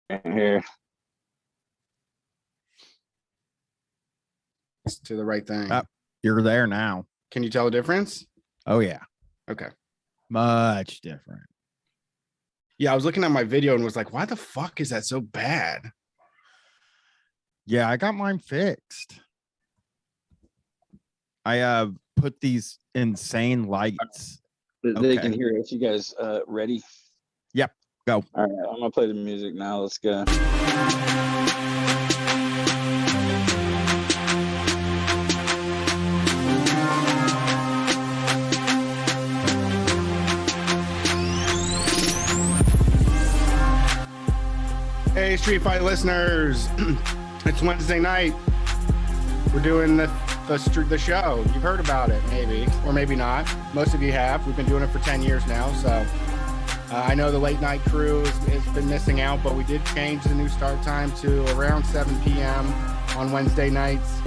Here. To the right thing. You're there now. Can you tell the difference? Oh, yeah. Okay. Much different. Yeah, I was looking at my video and was like, why the fuck is that so bad? Yeah, I got mine fixed. I put these insane lights. They can hear us. You guys ready? Yep, go. All right, I'm gonna play the music now. Let's go. Hey, Street Fight listeners. It's Wednesday night. We're doing the show. You've heard about it, maybe, or maybe not. Most of you have. We've been doing it for 10 years now, so I know the late night crew has been missing out, but we did change the new start time to around 7 p.m. on Wednesday nights,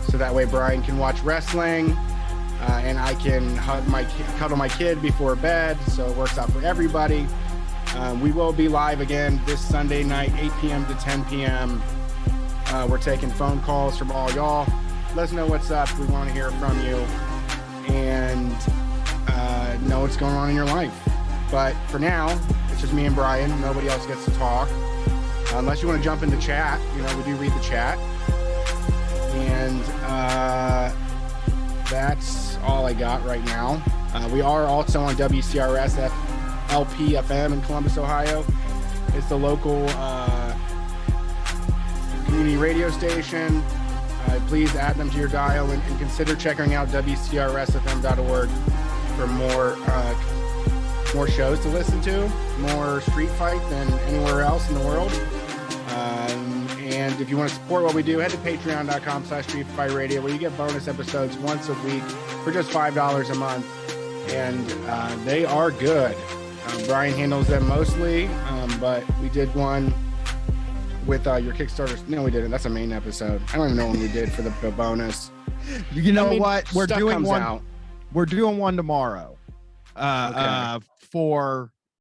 so that way Brian can watch wrestling, and I can cuddle my kid before bed, so it works out for everybody. We will be live again this Sunday night, 8 p.m. to 10 p.m. We're taking phone calls from all y'all. Let us know what's up. We want to hear from you and know what's going on in your life. But for now, it's just me and Brian. Nobody else gets to talk. Unless you want to jump into chat. You know, we do read the chat. And that's all I got right now. We are also on WCRS LP-FM in Columbus, Ohio. It's the local community radio station. Please add them to your dial and consider checking out WCRSFM.org for more shows to listen to, more Street Fight than anywhere else in the world. And if you want to support what we do, head to patreon.com/StreetFightRadio, where you get bonus episodes once a week for just $5 a month. And they are good. Brian handles them mostly, but we did one with your Kickstarter. No, we didn't. That's a main episode. I don't even know when we did for the bonus. You know what? We're doing one. Out. We're doing one tomorrow. Okay.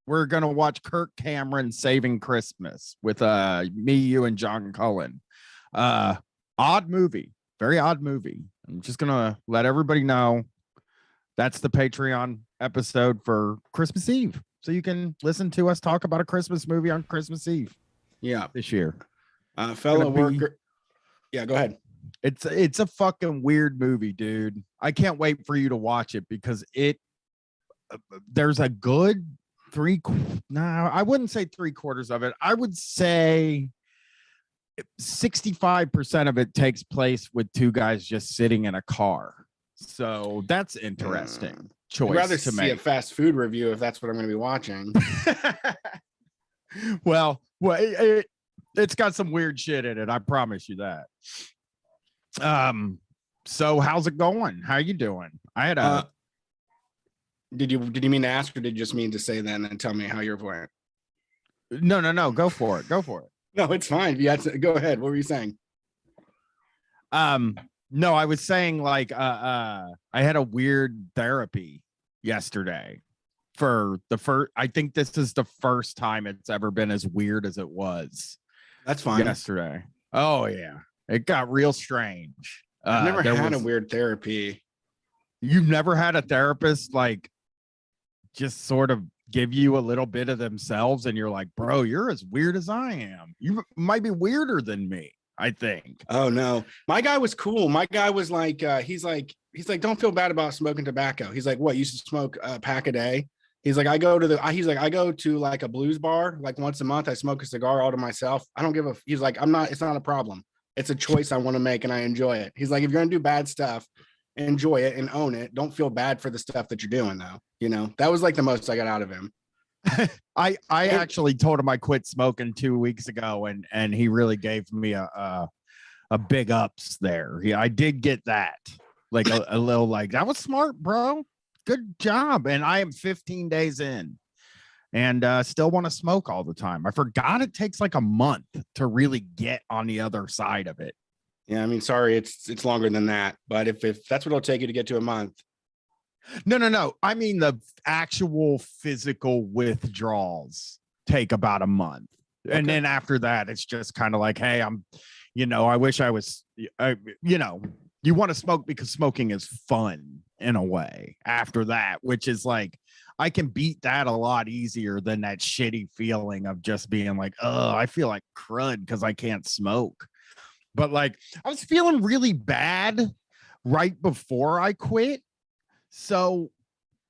We're gonna watch Kirk Cameron Saving Christmas with me, you, and John Cullen. Odd movie, very odd movie. I'm just gonna let everybody know that's the Patreon episode for Christmas Eve, so you can listen to us talk about a Christmas movie on Christmas Eve. Yeah, this year. Fellow worker. Yeah, go ahead. It's a fucking weird movie, dude. I can't wait for you to watch it because there's a good I wouldn't say 3/4 of it. I would say 65% of it takes place with two guys just sitting in a car. So that's interesting. Choice. I'd rather to see make a fast food review if that's what I'm going to be watching. well, it's got some weird shit in it. I promise you that. So how's it going? How you doing? I had a. Did you mean to ask, or did you just mean to say that and then tell me how you're playing? No. Go for it. No, it's fine. Yeah, go ahead. What were you saying? No, I was saying like I had a weird therapy yesterday for the first. I think this is the first time it's ever been as weird as it was. That's fine. Yesterday. Oh yeah, it got real strange. I've never had a weird therapy. You've never had a therapist like just sort of give you a little bit of themselves, and you're like, bro, you're as weird as I am. You might be weirder than me, I think. Oh no, my guy was cool. My guy was like, he's like, don't feel bad about smoking tobacco. He's like, what, you used to smoke a pack a day? He's like, I go to like a blues bar like once a month. I smoke a cigar all to myself. I don't give a. He's like, it's not a problem. It's a choice I want to make, and I enjoy it. He's like, if you're gonna do bad stuff, enjoy it and own it. Don't feel bad for the stuff that you're doing, though. You know, that was like the most I got out of him. I actually told him I quit smoking 2 weeks ago, and he really gave me a big ups there. I did get that, like a little like, that was smart, bro. Good job. And I am 15 days in and still want to smoke all the time. I forgot it takes like a month to really get on the other side of it. Yeah, I mean, sorry, it's longer than that. But if that's what it'll take you to get to a month. No. I mean, the actual physical withdrawals take about a month. And then after that, it's just kind of like, hey, I wish I was, you want to smoke because smoking is fun in a way after that, which is like, I can beat that a lot easier than that shitty feeling of just being like, oh, I feel like crud because I can't smoke. But like, I was feeling really bad right before I quit. So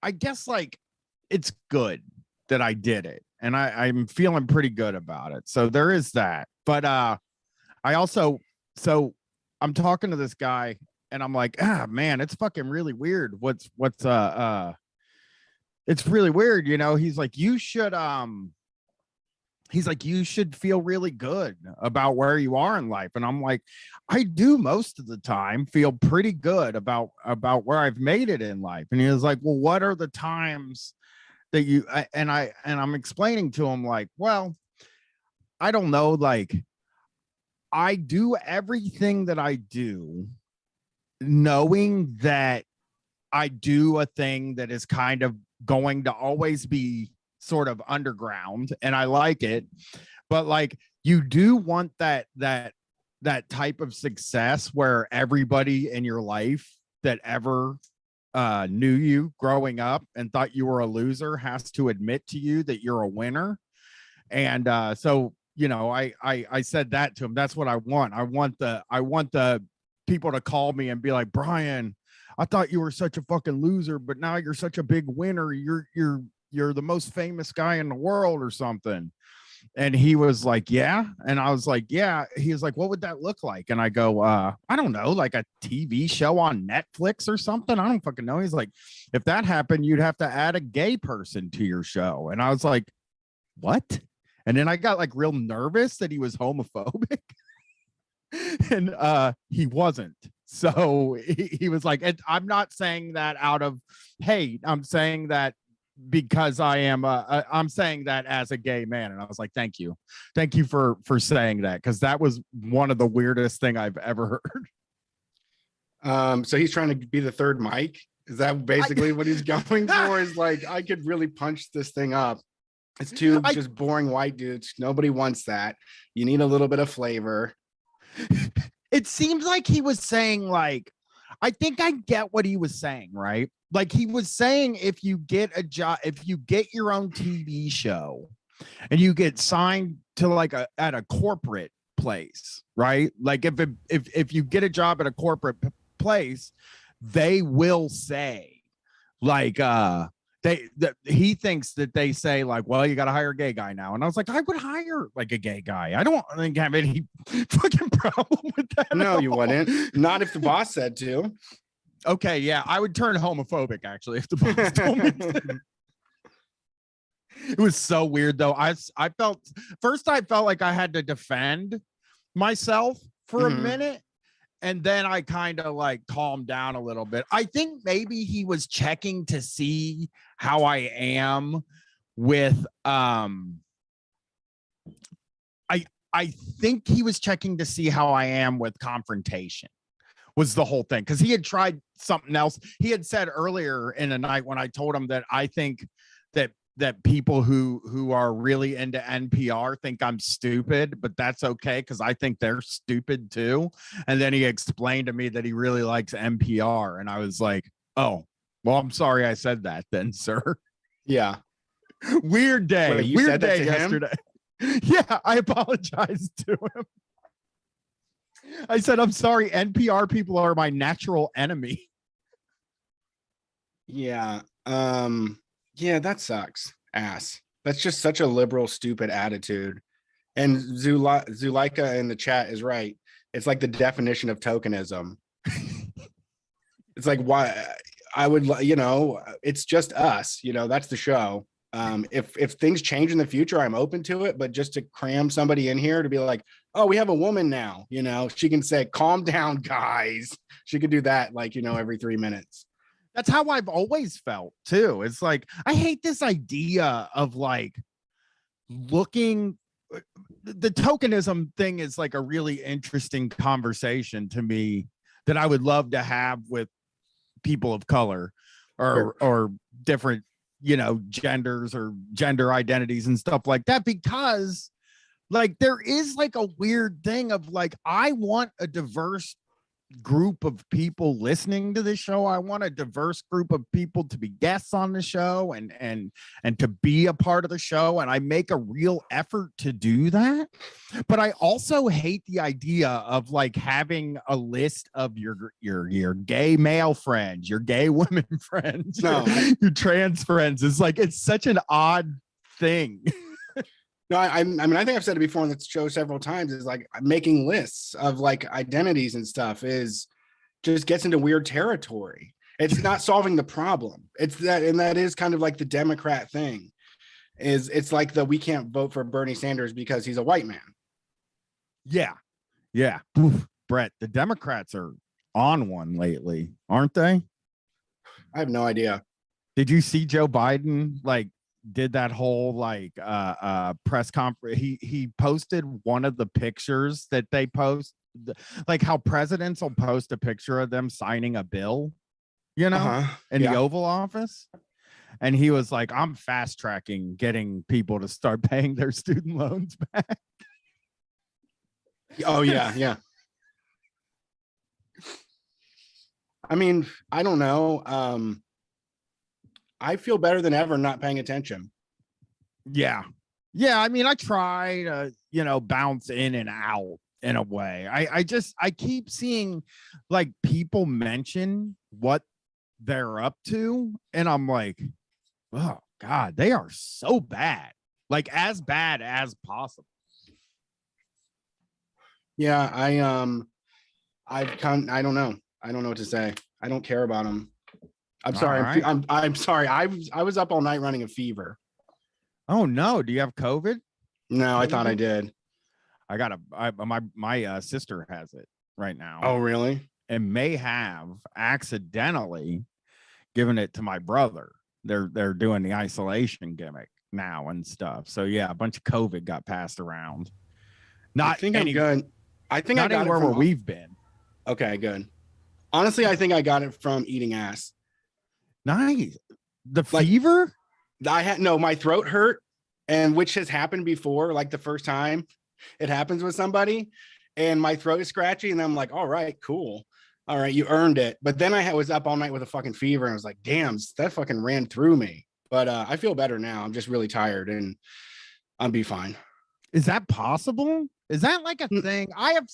I guess like it's good that I did it. And I'm feeling pretty good about it. So there is that. But I also, so I'm talking to this guy and I'm like, man, it's fucking really weird. It's really weird, he's like, you should feel really good about where you are in life. And I'm like, I do most of the time feel pretty good about where I've made it in life. And he was like, well, what are the times that I'm explaining to him like, well, I don't know, like I do everything that I do knowing that I do a thing that is kind of going to always be sort of underground, and I like it, but like you do want that type of success where everybody in your life that ever knew you growing up and thought you were a loser has to admit to you that you're a winner. And so I said that to him. That's what I want. I want the people to call me and be like, Brian, I thought you were such a fucking loser, but now you're such a big winner. You're the most famous guy in the world or something. And he was like, yeah. And I was like, yeah. He was like, what would that look like? And I go, I don't know, like a TV show on Netflix or something. I don't fucking know. He's like, if that happened, you'd have to add a gay person to your show. And I was like, what? And then I got like real nervous that he was homophobic. And he wasn't. So he was like, and I'm not saying that out of hate. I'm saying that because I'm saying that as a gay man. And I was like, thank you for saying that, because that was one of the weirdest thing I've ever heard. So he's trying to be the third Mike. Is that basically what he's going for? Is like, I could really punch this thing up. It's two just boring white dudes. Nobody wants that. You need a little bit of flavor. It seems like he was saying, like, I think I get what he was saying, right? Like he was saying, if you get a job, if you get your own TV show and you get signed to like at a corporate place, right? Like if you get a job at a corporate place, they will say like, he thinks that they say like, well, you got to hire a gay guy now. And I was like, I would hire like a gay guy. I don't think I have any fucking problem with that. No, you wouldn't. Not if the boss said to. Okay, yeah, I would turn homophobic actually if the boss told me to. It was so weird though. I felt like I had to defend myself for a minute. And then I kind of like calmed down a little bit. I think maybe he was checking to see how I am with I think he was checking to see how I am with confrontation was the whole thing, because he had tried something else. He had said earlier in the night when I told him that I think that people who are really into NPR think I'm stupid, but that's okay because I think they're stupid too. And then he explained to me that he really likes NPR, and I was like, oh, well, I'm sorry I said that then, sir. Yeah. Weird day. Wait, weird day yesterday. Yeah, I apologized to him. I said, I'm sorry, NPR people are my natural enemy. Yeah. Yeah, that sucks ass. That's just such a liberal, stupid attitude. And Zuleika in the chat is right. It's like the definition of tokenism. It's like, why I would, it's just us, that's the show. If things change in the future, I'm open to it, but just to cram somebody in here to be like, oh, we have a woman now, she can say, calm down, guys. She could do that like, every 3 minutes. That's how I've always felt too. It's like, I hate this idea of like looking, the tokenism thing is like a really interesting conversation to me that I would love to have with people of color or different, genders or gender identities and stuff like that, because Like there is like a weird thing of like, I want a diverse group of people listening to this show. I want a diverse group of people to be guests on the show and to be a part of the show. And I make a real effort to do that. But I also hate the idea of like having a list of your gay male friends, your gay women friends, your trans friends. It's like, it's such an odd thing. No, I mean, I think I've said it before on the show several times, is like making lists of like identities and stuff is just gets into weird territory. It's not solving the problem. It's that, and that is kind of like the Democrat thing, is it's like we can't vote for Bernie Sanders because he's a white man. Yeah. Yeah. Oof, Brett, the Democrats are on one lately, aren't they? I have no idea. Did you see Joe Biden like did that whole like press conference? He posted one of the pictures that they post, like how presidents will post a picture of them signing a bill, you know, in the Oval Office. And he was like, I'm fast tracking getting people to start paying their student loans back. Oh yeah, yeah. I mean, I don't know. I feel better than ever not paying attention. Yeah. Yeah. I mean, I try to, you know, bounce in and out in a way. I keep seeing like people mention what they're up to. And I'm like, oh God, they are so bad. Like as bad as possible. Yeah. I don't know. I don't know what to say. I don't care about them. I'm sorry. Right. I'm sorry. I was up all night running a fever. Oh no! Do you have COVID? No, I thought I did. I got my sister has it right now. Oh really? And may have accidentally given it to my brother. They're doing the isolation gimmick now and stuff. So yeah, a bunch of COVID got passed around. I think I'm good. I think I got anywhere it from where we've been. Okay, good. Honestly, I think I got it from eating ass. Nice. The fever? My throat hurt, and which has happened before, like the first time it happens with somebody, and my throat is scratchy, and I'm like, all right, cool. All right, you earned it. But then I was up all night with a fucking fever, and I was like, damn, that fucking ran through me. But I feel better now. I'm just really tired, and I'll be fine. Is that possible? Is that like a thing? I've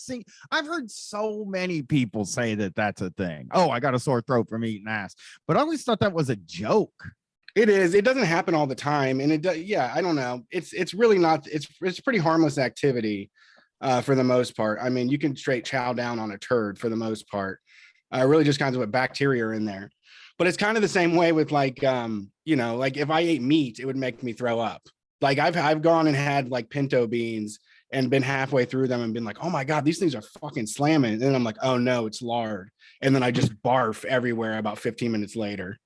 heard so many people say that that's a thing. Oh, I got a sore throat from eating ass, but I always thought that was a joke. It is. It doesn't happen all the time. And it does. Yeah, I don't know. It's really not. It's pretty harmless activity for the most part. I mean, you can straight chow down on a turd for the most part. Really just kind of what bacteria are in there. But it's kind of the same way with like, you know, like if I ate meat, it would make me throw up. Like I've gone and had like pinto beans and been halfway through them and been like, oh my God, these things are fucking slamming. And then I'm like, oh no, it's lard. And then I just barf everywhere about 15 minutes later.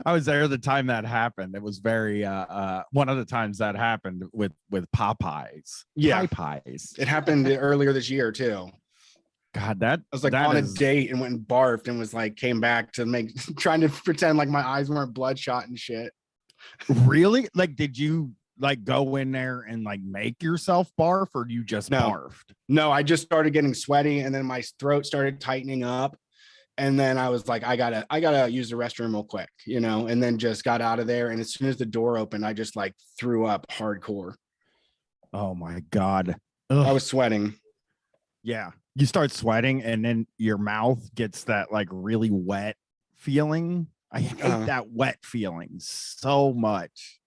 I was there the time that happened. It was very one of the times that happened with Popeyes. Yeah. Popeyes. It happened earlier this year too. God, I was like on a date and went and barfed and was like, came back to trying to pretend like my eyes weren't bloodshot and shit. Really? Like, did you like go in there and like make yourself barf, or you just barfed? No, I just started getting sweaty, and then my throat started tightening up, and then I was like, I gotta use the restroom real quick, you know, and then just got out of there. And as soon as the door opened, I just like threw up hardcore. Oh my God. Ugh. I was sweating. Yeah. You start sweating and then your mouth gets that like really wet feeling. I hate that wet feeling so much.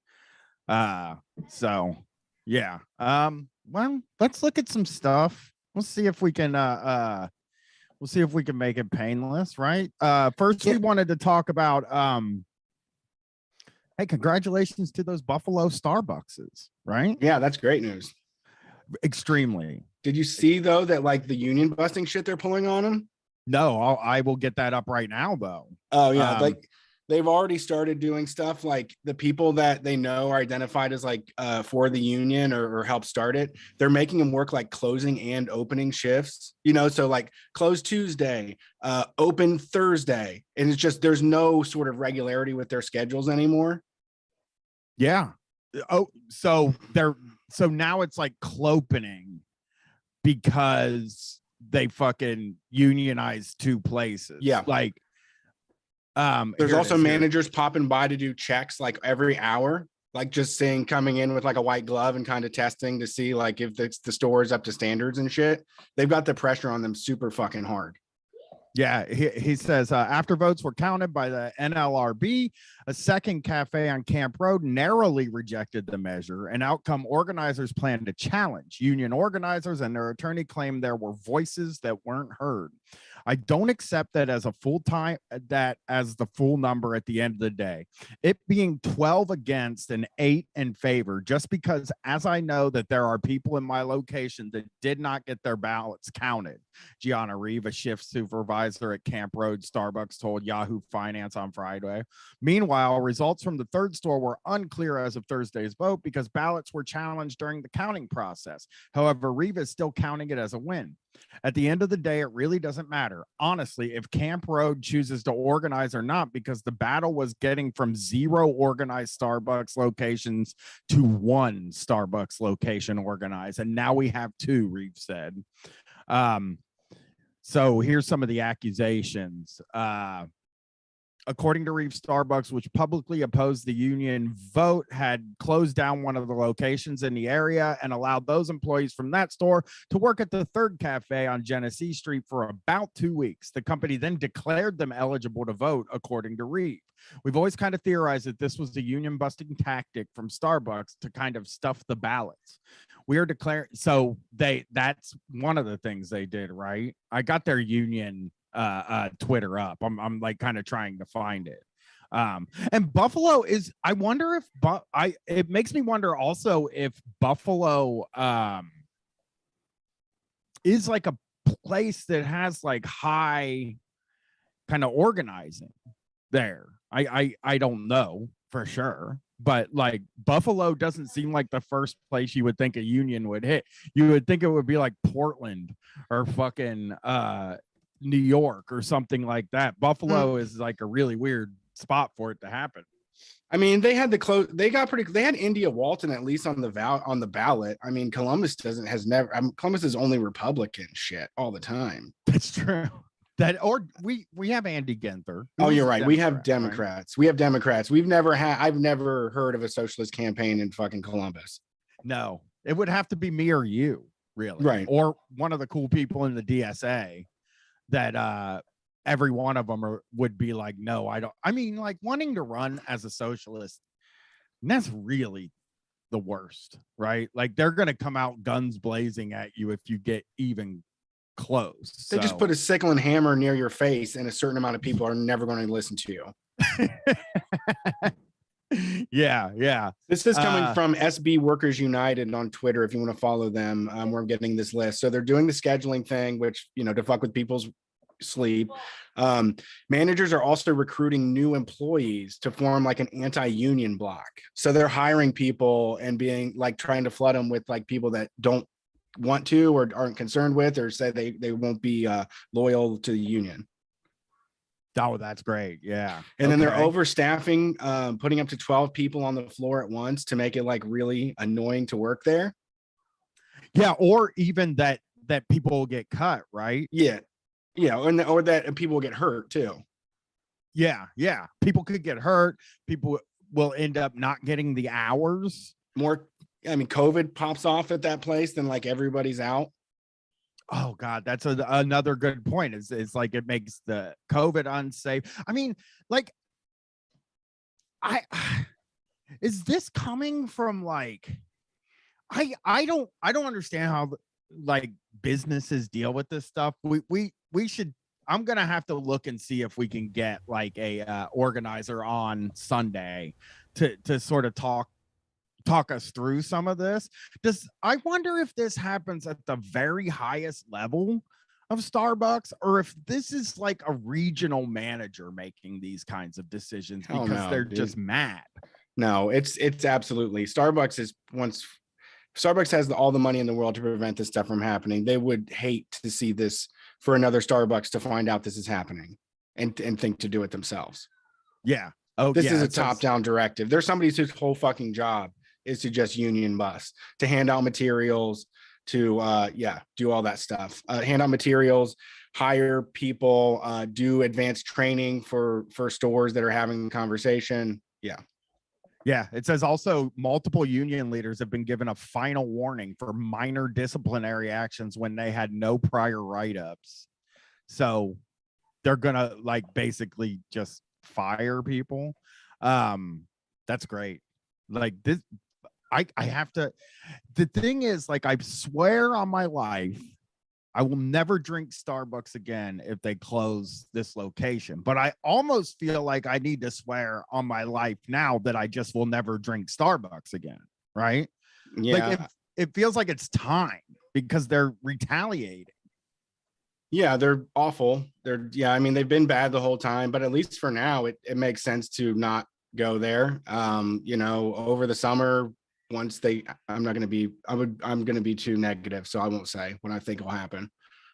So yeah. Well, let's look at some stuff. We'll see if we can make it painless, right? First we wanted to talk about hey, congratulations to those Buffalo Starbuckses, right? Yeah, that's great news. Extremely. Did you see though that like the union busting shit they're pulling on them? No, I will get that up right now though. Oh yeah, like they've already started doing stuff like the people that they know are identified as like for the union or help start it. They're making them work like closing and opening shifts, you know, so like close Tuesday, open Thursday. And it's just, there's no sort of regularity with their schedules anymore. Yeah. Oh, so so now it's like clopening because they fucking unionized two places. Yeah. Like, there's also managers popping by to do checks like every hour, like just saying coming in with like a white glove and kind of testing to see like if the store is up to standards and shit. They've got the pressure on them super fucking hard. Yeah, he says after votes were counted by the NLRB, a second cafe on Camp Road narrowly rejected the measure. An outcome organizers plan to challenge. Union organizers and their attorney claimed there were voices that weren't heard. I don't accept that as a as the full number at the end of the day. It being 12 against and 8 in favor, just because, as I know that there are people in my location that did not get their ballots counted. Gianna Reeve, a shift supervisor at Camp Road Starbucks, told Yahoo Finance on Friday. Meanwhile, results from the third store were unclear as of Thursday's vote because ballots were challenged during the counting process. However, Reeve is still counting it as a win. At the end of the day, it really doesn't matter. Honestly, if Camp Road chooses to organize or not, because the battle was getting from 0 organized Starbucks locations to 1 Starbucks location organized. And now we have 2, Reeve said. So here's some of the accusations. According to Reeve, Starbucks, which publicly opposed the union vote, had closed down one of the locations in the area and allowed those employees from that store to work at the third cafe on Genesee Street for about 2 weeks. The company then declared them eligible to vote, according to Reeve. We've always kind of theorized that this was the union busting tactic from Starbucks to kind of stuff the ballots. We are declaring, so that's one of the things they did, right? I got their union Twitter up. I'm like kind of trying to find it. And Buffalo is, I wonder if it makes me wonder also if Buffalo is like a place that has like high kind of organizing there. I don't know for sure, but like Buffalo doesn't seem like the first place you would think a union would hit. You would think it would be like Portland or fucking New York or something like that. Buffalo is like a really weird spot for it to happen. I mean, they had they had India Walton at least on the ballot. I mean, Columbus Columbus is only Republican shit all the time. That's true. We have Andy Ginther. Oh, you're right. We have Democrats. Right? We have Democrats. I've never heard of a socialist campaign in fucking Columbus. No, it would have to be me or you, really. Right. Or one of the cool people in the DSA that every one of them would be like, no, I don't. I mean, like wanting to run as a socialist, that's really the worst, right? Like they're going to come out guns blazing at you if you get even close. They just put a sickle and hammer near your face, and a certain amount of people are never going to listen to you. Yeah. This is coming from SB Workers United on Twitter. If you want to follow them, we're getting this list. So they're doing the scheduling thing, which, to fuck with people's sleep. Managers are also recruiting new employees to form like an anti-union block. So they're hiring people and being like trying to flood them with like people that don't want to or aren't concerned with or say they won't be loyal to the union. Oh, that's great. Yeah. And then they're overstaffing, putting up to 12 people on the floor at once to make it like really annoying to work there. Yeah. Or even that people will get cut, right? Yeah. Yeah. Or that people will get hurt too. Yeah. Yeah. People could get hurt. People will end up not getting the hours. COVID pops off at that place, then like everybody's out. Oh God, that's another good point. It's like it makes the COVID unsafe. I mean, like, is this coming from like, I don't understand how like businesses deal with this stuff. We should. I'm gonna have to look and see if we can get like a organizer on Sunday to sort of talk us through some of this. I wonder if this happens at the very highest level of Starbucks or if this is like a regional manager making these kinds of decisions because they're just mad. No, it's absolutely Starbucks has all the money in the world to prevent this stuff from happening. They would hate to see this for another Starbucks to find out this is happening and think to do it themselves. Yeah. This is a top-down directive. There's somebody whose whole fucking job is to just union bus, to hand out materials, to do all that stuff, hand out materials, hire people, do advanced training for stores that are having a conversation. Yeah, it says also multiple union leaders have been given a final warning for minor disciplinary actions when they had no prior write-ups. So they're gonna like basically just fire people. That's great. Like this, I have to. The thing is, like, I swear on my life, I will never drink Starbucks again if they close this location. But I almost feel like I need to swear on my life now that I just will never drink Starbucks again. Right? Yeah. Like it feels like it's time because they're retaliating. Yeah, they're awful. I mean, they've been bad the whole time, but at least for now, it makes sense to not go there. Over the summer, I'm going to be too negative, so I won't say what I think will happen.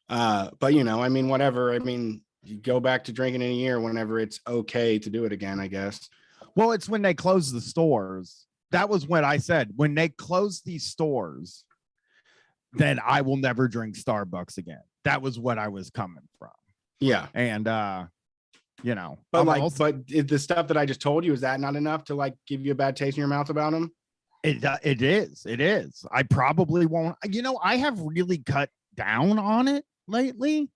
But I mean, whatever. I mean, you go back to drinking in a year whenever it's okay to do it again, I guess. Well, it's when they close the stores. That was what I said. When they close these stores, then I will never drink Starbucks again. That was what I was coming from. Yeah. And but the stuff that I just told you, is that not enough to like give you a bad taste in your mouth about them? It is. I probably won't. I have really cut down on it lately.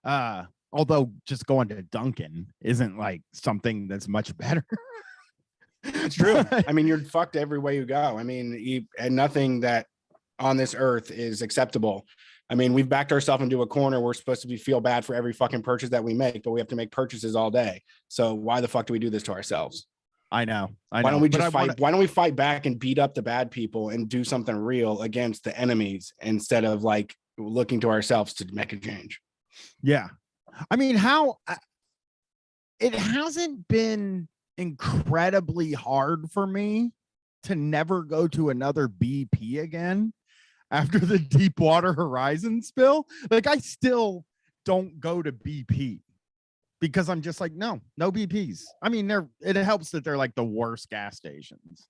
Although just going to Dunkin' isn't like something that's much better. It's true. I mean, you're fucked every way you go. I mean, and nothing that on this earth is acceptable. I mean, we've backed ourselves into a corner. We're supposed to feel bad for every fucking purchase that we make, but we have to make purchases all day. So why the fuck do we do this to ourselves? I know. Why don't we just fight? Why don't we fight back and beat up the bad people and do something real against the enemies instead of like looking to ourselves to make a change? Yeah. I mean, it hasn't been incredibly hard for me to never go to another BP again after the Deepwater Horizon spill. Like, I still don't go to BP. Because I'm just like, no BPs. I mean, it helps that they're like the worst gas stations.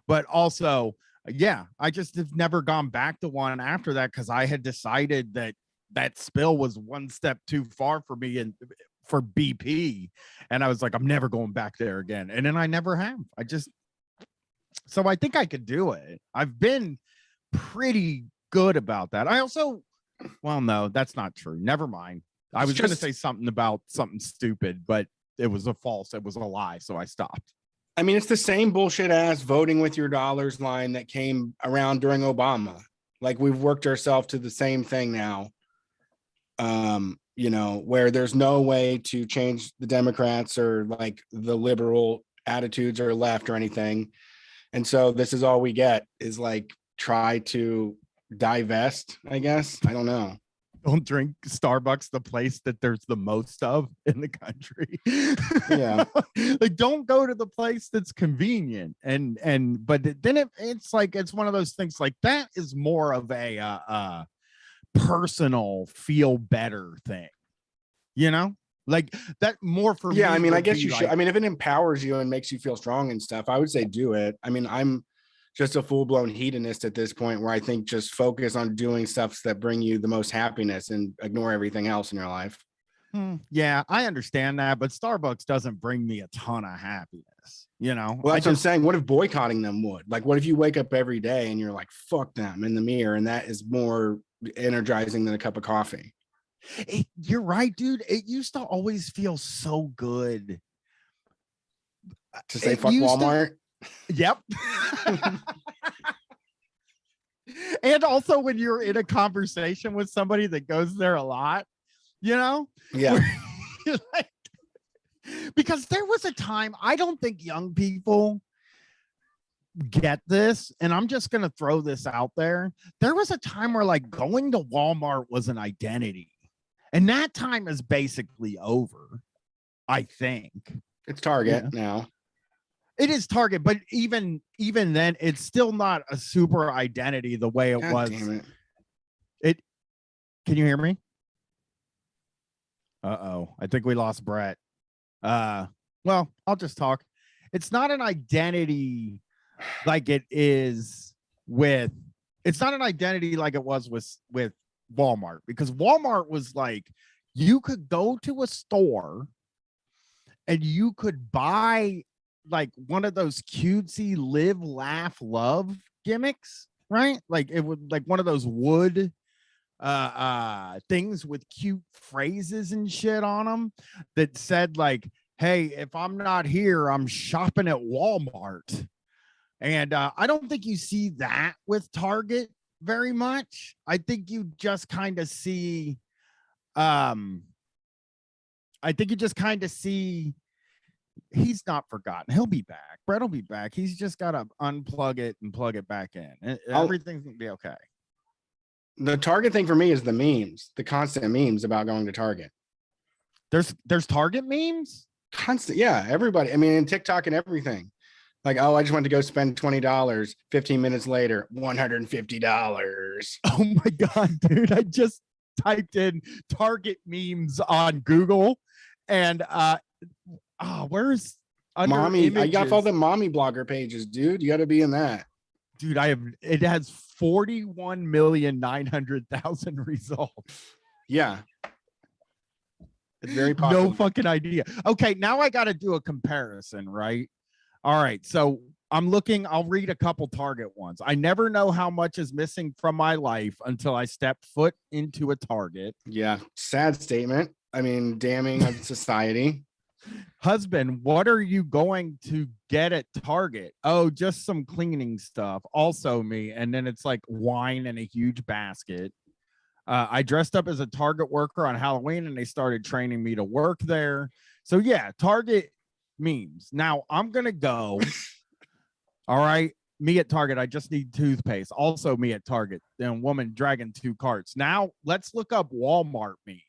But also, yeah, I just have never gone back to one after that because I had decided that spill was one step too far for me and for BP. And I was like, I'm never going back there again. And then I never have. So I think I could do it. I've been pretty good about that. Well, no, that's not true. Never mind. I was going to say something about something stupid, but it was a lie. So I stopped. I mean, it's the same bullshit ass voting with your dollars line that came around during Obama. Like, we've worked ourselves to the same thing now. Where there's no way to change the Democrats or like the liberal attitudes or left or anything. And so this is all we get is like try to divest, I guess. I don't know. Don't drink Starbucks, the place that there's the most of in the country. Yeah. Like, don't go to the place that's convenient. But then it's like, it's one of those things like that is more of a personal feel better thing, like that more for me. Yeah. I mean, I guess you should. I mean, if it empowers you and makes you feel strong and stuff, I would say do it. I mean, I'm just a full-blown hedonist at this point where I think just focus on doing stuff that bring you the most happiness and ignore everything else in your life. Yeah, I understand that, but Starbucks doesn't bring me a ton of happiness, Well, that's what I'm saying. What if boycotting them would? Like, what if you wake up every day and you're like, fuck them in the mirror, and that is more energizing than a cup of coffee? You're right, dude. It used to always feel so good to say fuck Walmart. Yep. And also when you're in a conversation with somebody that goes there a lot, Yeah. Like, because there was a time, I don't think young people get this, and I'm just going to throw this out there. There was a time where like going to Walmart was an identity, and that time is basically over. I think it's Target now. It is Target, but even then, it's still not a super identity the way it was. Damn it. Can you hear me? Uh-oh. I think we lost Brett. Well, I'll just talk. It's not an identity like it is with, it's not an identity like it was with Walmart, because Walmart was like, you could go to a store and you could buy like one of those cutesy live, laugh, love gimmicks, right? Like it would, like one of those wood things with cute phrases and shit on them that said like, hey, if I'm not here, I'm shopping at Walmart. And I don't think you see that with Target very much. I think you just kind of see he's not forgotten. He'll be back. Brett will be back. He's just got to unplug it and plug it back in. Everything's gonna be okay. The Target thing for me is the memes, the constant memes about going to Target. There's Target memes? Constant, yeah. Everybody. I mean, in TikTok and everything. Like, oh, I just went to go spend $20. 15 minutes later, $150. Oh my God, dude. I just typed in Target memes on Google and where's mommy images? I got all the mommy blogger pages, dude. You got to be in that. Dude, it has 41,900,000 results. Yeah. It's very popular. No fucking idea. Okay, now I got to do a comparison, right? All right, so I'll read a couple Target ones. I never know how much is missing from my life until I step foot into a Target. Yeah, sad statement. I mean, damning of society. Husband, what are you going to get at Target? Oh, just some cleaning stuff. Also me. And then it's like wine in a huge basket. I dressed up as a Target worker on Halloween and they started training me to work there. So yeah, Target memes. Now I'm going to go. All right. Me at Target. I just need toothpaste. Also me at Target. Then woman dragging 2 carts. Now let's look up Walmart memes.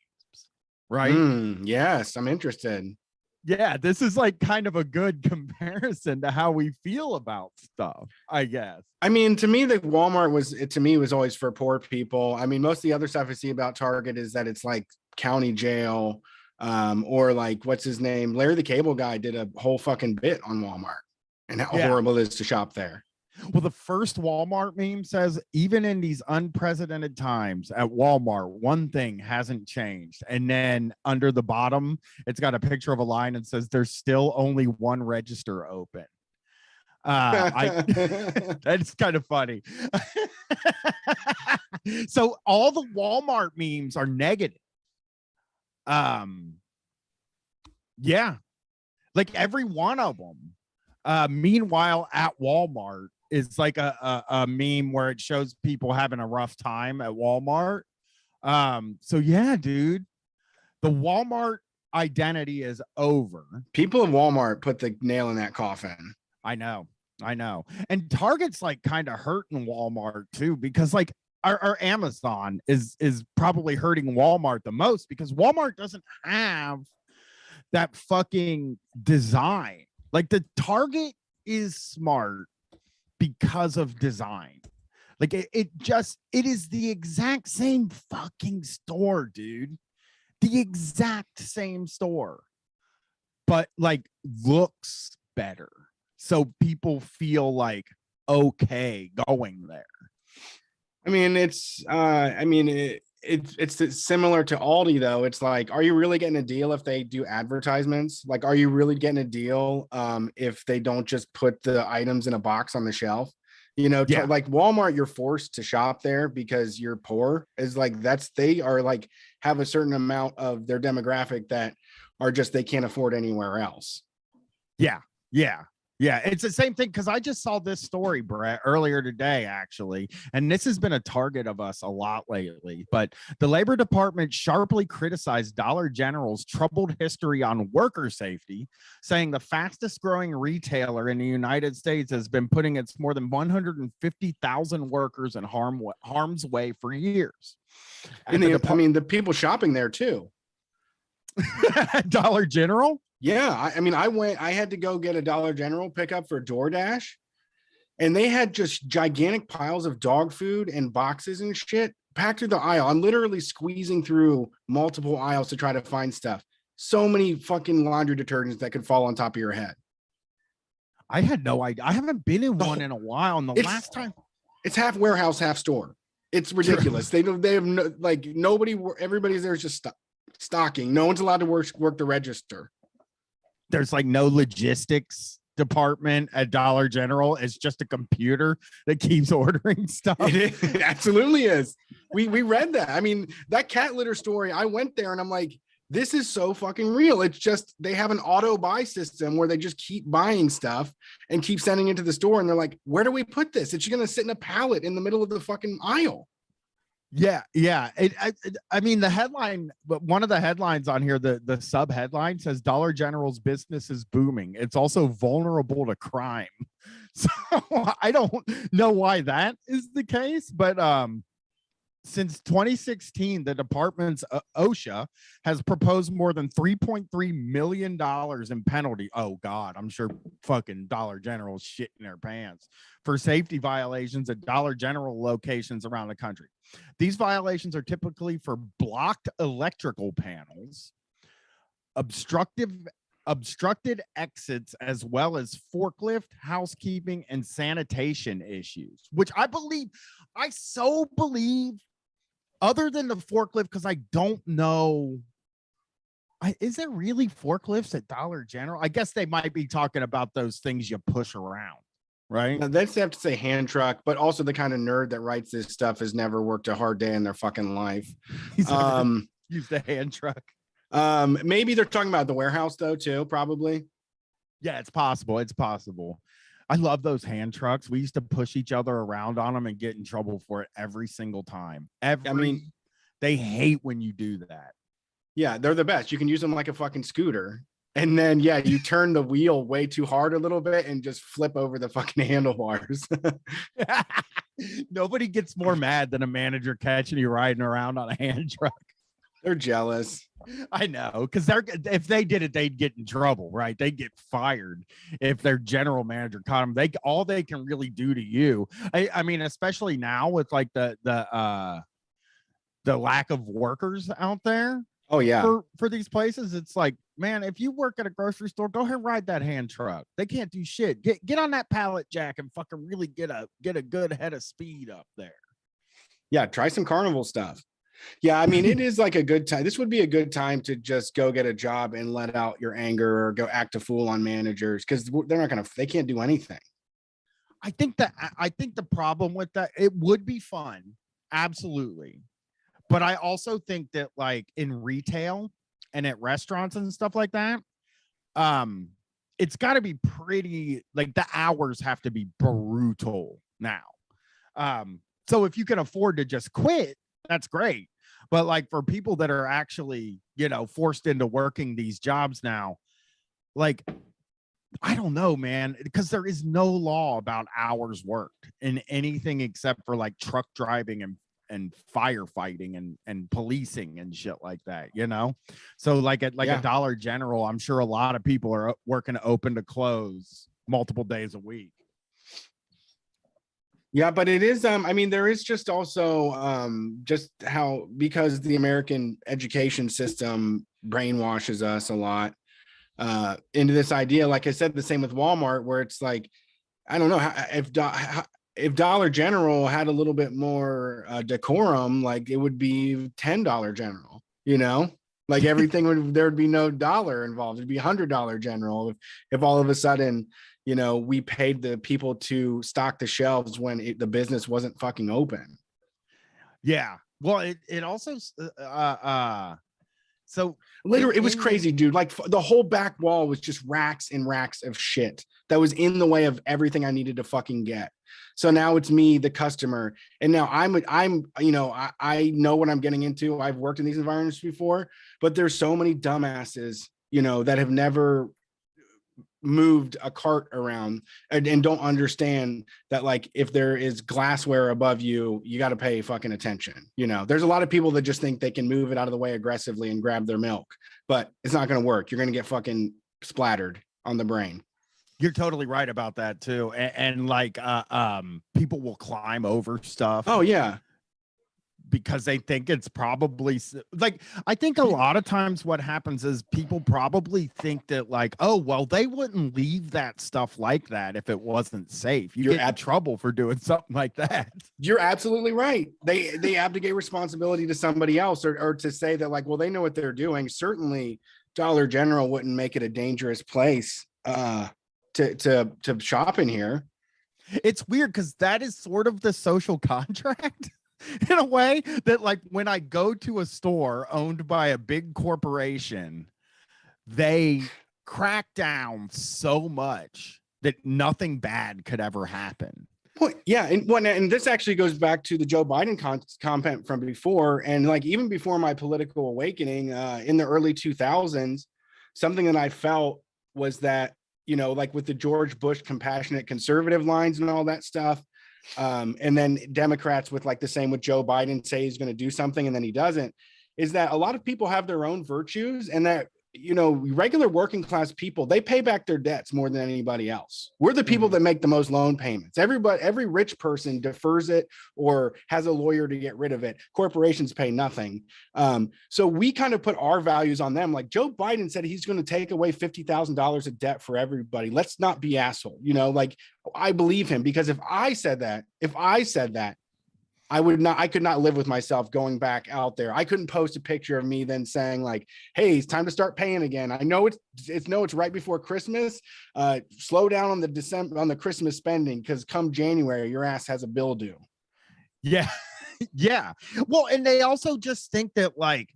Right. Yes. I'm interested. Yeah, this is like kind of a good comparison to how we feel about stuff, I guess. I mean, to me, the Walmart was always for poor people. I mean, most of the other stuff I see about Target is that it's like county jail, or like, what's his name? Larry the Cable Guy did a whole fucking bit on Walmart and how horrible it is to shop there. Well, the first Walmart meme says, even in these unprecedented times at Walmart, one thing hasn't changed. And then under the bottom, it's got a picture of a line and says, there's still only one register open. That's kind of funny. So all the Walmart memes are negative. Yeah, like every one of them. Meanwhile, at Walmart, is like a meme where it shows people having a rough time at Walmart. So yeah, dude, the Walmart identity is over. People in Walmart put the nail in that coffin. I know. And Target's like kind of hurting Walmart too, because like our Amazon is probably hurting Walmart the most because Walmart doesn't have that fucking design. Like the Target is smart because of design. Like it is the exact same fucking store, dude. The exact same store, but like looks better. So people feel like okay going there. I mean, it's similar to Aldi though. It's like, are you really getting a deal if they do advertisements? Like, are you really getting a deal if they don't just put the items in a box on the shelf? You know, like Walmart, you're forced to shop there because you're poor. Is like they are like have a certain amount of their demographic that are just they can't afford anywhere else. Yeah, it's the same thing because I just saw this story, Brett, earlier today, actually. And this has been a target of us a lot lately. But the Labor Department sharply criticized Dollar General's troubled history on worker safety, saying the fastest growing retailer in the United States has been putting its more than 150,000 workers in harm's way for years. And the people shopping there too. Dollar General? Yeah, I had to go get a Dollar General pickup for DoorDash, and they had just gigantic piles of dog food and boxes and shit packed through the aisle. I'm literally squeezing through multiple aisles to try to find stuff. So many fucking laundry detergents that could fall on top of your head. I had no idea. I haven't been in one in a while. And the last time, it's half warehouse, half store. It's ridiculous. They have no, like nobody. Everybody's there is just stocking. No one's allowed to work the register. There's like no logistics department at Dollar General. It's just a computer that keeps ordering stuff. It absolutely is. We read that. I mean, that cat litter story, I went there and I'm like, this is so fucking real. It's just they have an auto buy system where they just keep buying stuff and keep sending it to the store. And they're like, where do we put this? It's going to sit in a pallet in the middle of the fucking aisle. Yeah. I mean, the headline, but one of the headlines on here, the sub headline says Dollar General's business is booming. It's also vulnerable to crime. So I don't know why that is the case, but since 2016, the department's OSHA has proposed more than $3.3 million in penalty. Oh God, I'm sure fucking Dollar General's shitting their pants for safety violations at Dollar General locations around the country. These violations are typically for blocked electrical panels, obstructed exits, as well as forklift, housekeeping, and sanitation issues, which I so believe, other than the forklift, because I don't know. Is there really forklifts at Dollar General? I guess they might be talking about those things you push around, right? Now, they have to say hand truck, but also the kind of nerd that writes this stuff has never worked a hard day in their fucking life. Use the hand truck. Maybe they're talking about the warehouse though, too, probably. Yeah, it's possible. It's possible. I love those hand trucks. We used to push each other around on them and get in trouble for it every single time. They hate when you do that. Yeah, they're the best. You can use them like a fucking scooter. And then, yeah, you turn the wheel way too hard a little bit and just flip over the fucking handlebars. Nobody gets more mad than a manager catching you riding around on a hand truck. They're jealous. I know, because if they did it, they'd get in trouble, right? They'd get fired if their general manager caught them. All they can really do to you. I mean, especially now with like the lack of workers out there. Oh yeah. For these places, it's like, man, if you work at a grocery store, go ahead and ride that hand truck. They can't do shit. Get on that pallet jack and fucking really get a good head of speed up there. Yeah, try some carnival stuff. Yeah, I mean, it is like a good time. This would be a good time to just go get a job and let out your anger or go act a fool on managers, because they can't do anything. I think the problem with that, it would be fun. Absolutely. But I also think that like in retail and at restaurants and stuff like that, it's got to be pretty, like the hours have to be brutal now. So if you can afford to just quit, that's great. But like for people that are actually, forced into working these jobs now, like, I don't know, man, because there is no law about hours worked in anything except for like truck driving and firefighting and policing and shit like that, So like at a Dollar General, I'm sure a lot of people are working open to close multiple days a week. Yeah, but it is, I mean, there is just also just how, because the American education system brainwashes us a lot into this idea, like I said, the same with Walmart, where it's like, I don't know if Dollar General had a little bit more decorum, like it would be $10 General, like everything there would be no dollar involved. It'd be $100 General if all of a sudden, we paid the people to stock the shelves when the business wasn't fucking open. Yeah. Well, it also, so literally it was crazy, dude. Like the whole back wall was just racks and racks of shit that was in the way of everything I needed to fucking get. So now it's me, the customer. And now I know what I'm getting into. I've worked in these environments before, but there's so many dumbasses, that have never moved a cart around and don't understand that, like, if there is glassware above you, you got to pay fucking attention. There's a lot of people that just think they can move it out of the way aggressively and grab their milk, but it's not going to work. You're going to get fucking splattered on the brain. You're totally right about that too. And like, people will climb over stuff. Oh yeah. because they think it's probably like, I think a lot of times what happens is people probably think that like, oh, well, they wouldn't leave that stuff like that if it wasn't safe. You get in trouble for doing something like that. You're absolutely right. They abdicate responsibility to somebody else, or to say that like, well, they know what they're doing. Certainly Dollar General wouldn't make it a dangerous place to shop in here. It's weird because that is sort of the social contract. In a way that like when I go to a store owned by a big corporation, they crack down so much that nothing bad could ever happen. Well, yeah, and this actually goes back to the Joe Biden comment from before, and like even before my political awakening in the early 2000s, something that I felt was that, you know, like with the George Bush compassionate conservative lines and all that stuff. And then Democrats with like the same with Joe Biden say he's going to do something and then he doesn't, is that a lot of people have their own virtues, and that, you know, regular working class people, they pay back their debts more than anybody else. We're the people that make the most loan payments. Every rich person defers it or has a lawyer to get rid of it. Corporations pay nothing. So we kind of put our values on them. Like Joe Biden said, he's going to take away $50,000 of debt for everybody. Let's not be asshole. You know, like I believe him, because if I said that, I could not live with myself going back out there. I couldn't post a picture of me then saying like, hey, it's time to start paying again. I know it's right before Christmas. Slow down on the Christmas spending, because come January, your ass has a bill due. Yeah. Yeah. Well, and they also just think that like,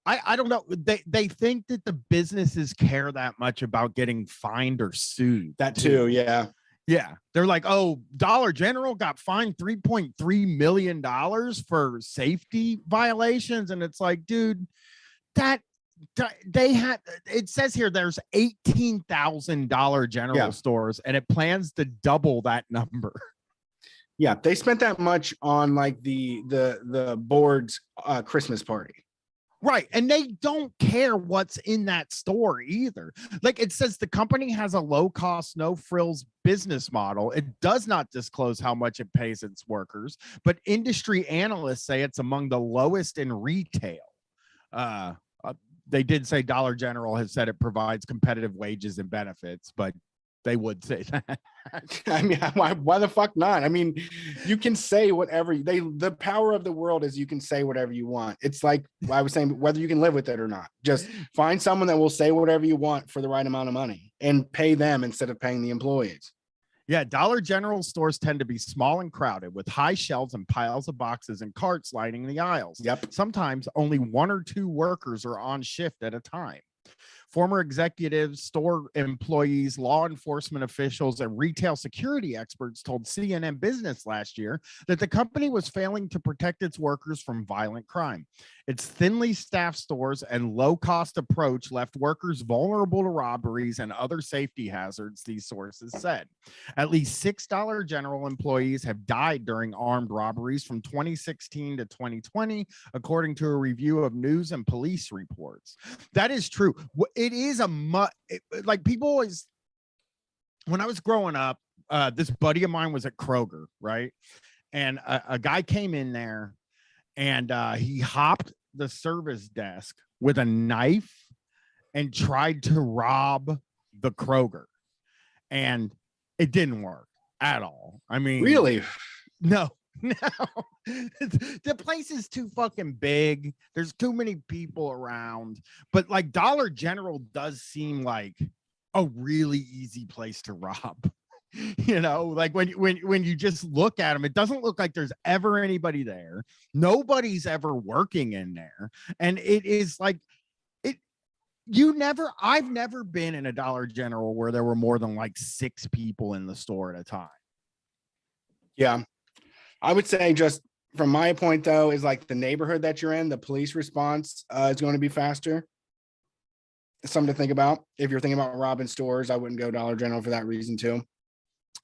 I don't know. They think that the businesses care that much about getting fined or sued. That too. Yeah. Yeah, they're like, oh, Dollar General got fined $3.3 million for safety violations. And it's like, dude, that they had, it says here there's 18,000 Dollar General stores, and it plans to double that number. Yeah, they spent that much on like the board's Christmas party. Right. And they don't care what's in that store either. Like it says the company has a low cost, no frills business model. It does not disclose how much it pays its workers, but industry analysts say it's among the lowest in retail. They did say Dollar General has said it provides competitive wages and benefits, but they would say that. I mean, why the fuck not? I mean, you can say whatever. The power of the world is you can say whatever you want. It's like I was saying, whether you can live with it or not. Just find someone that will say whatever you want for the right amount of money and pay them instead of paying the employees. Yeah, Dollar General stores tend to be small and crowded with high shelves and piles of boxes and carts lining the aisles. Yep. Sometimes only one or two workers are on shift at a time. Former executives, store employees, law enforcement officials, and retail security experts told CNN Business last year that the company was failing to protect its workers from violent crime. Its thinly staffed stores and low-cost approach left workers vulnerable to robberies and other safety hazards, these sources said. At least $6 General employees have died during armed robberies from 2016 to 2020, according to a review of news and police reports. That is true. It is like people always, when I was growing up, this buddy of mine was at Kroger, right? And a guy came in there and he hopped the service desk with a knife and tried to rob the Kroger. And it didn't work at all. I mean, really? No. The place is too fucking big. There's too many people around. But like Dollar General does seem like a really easy place to rob. You know, like when you just look at them, it doesn't look like there's ever anybody there. Nobody's ever working in there. And it is like I've never been in a Dollar General where there were more than like 6 people in the store at a time. Yeah. I would say, just from my point though, is like the neighborhood that you're in, the police response is going to be faster. It's something to think about. If you're thinking about robbing stores, I wouldn't go Dollar General for that reason too.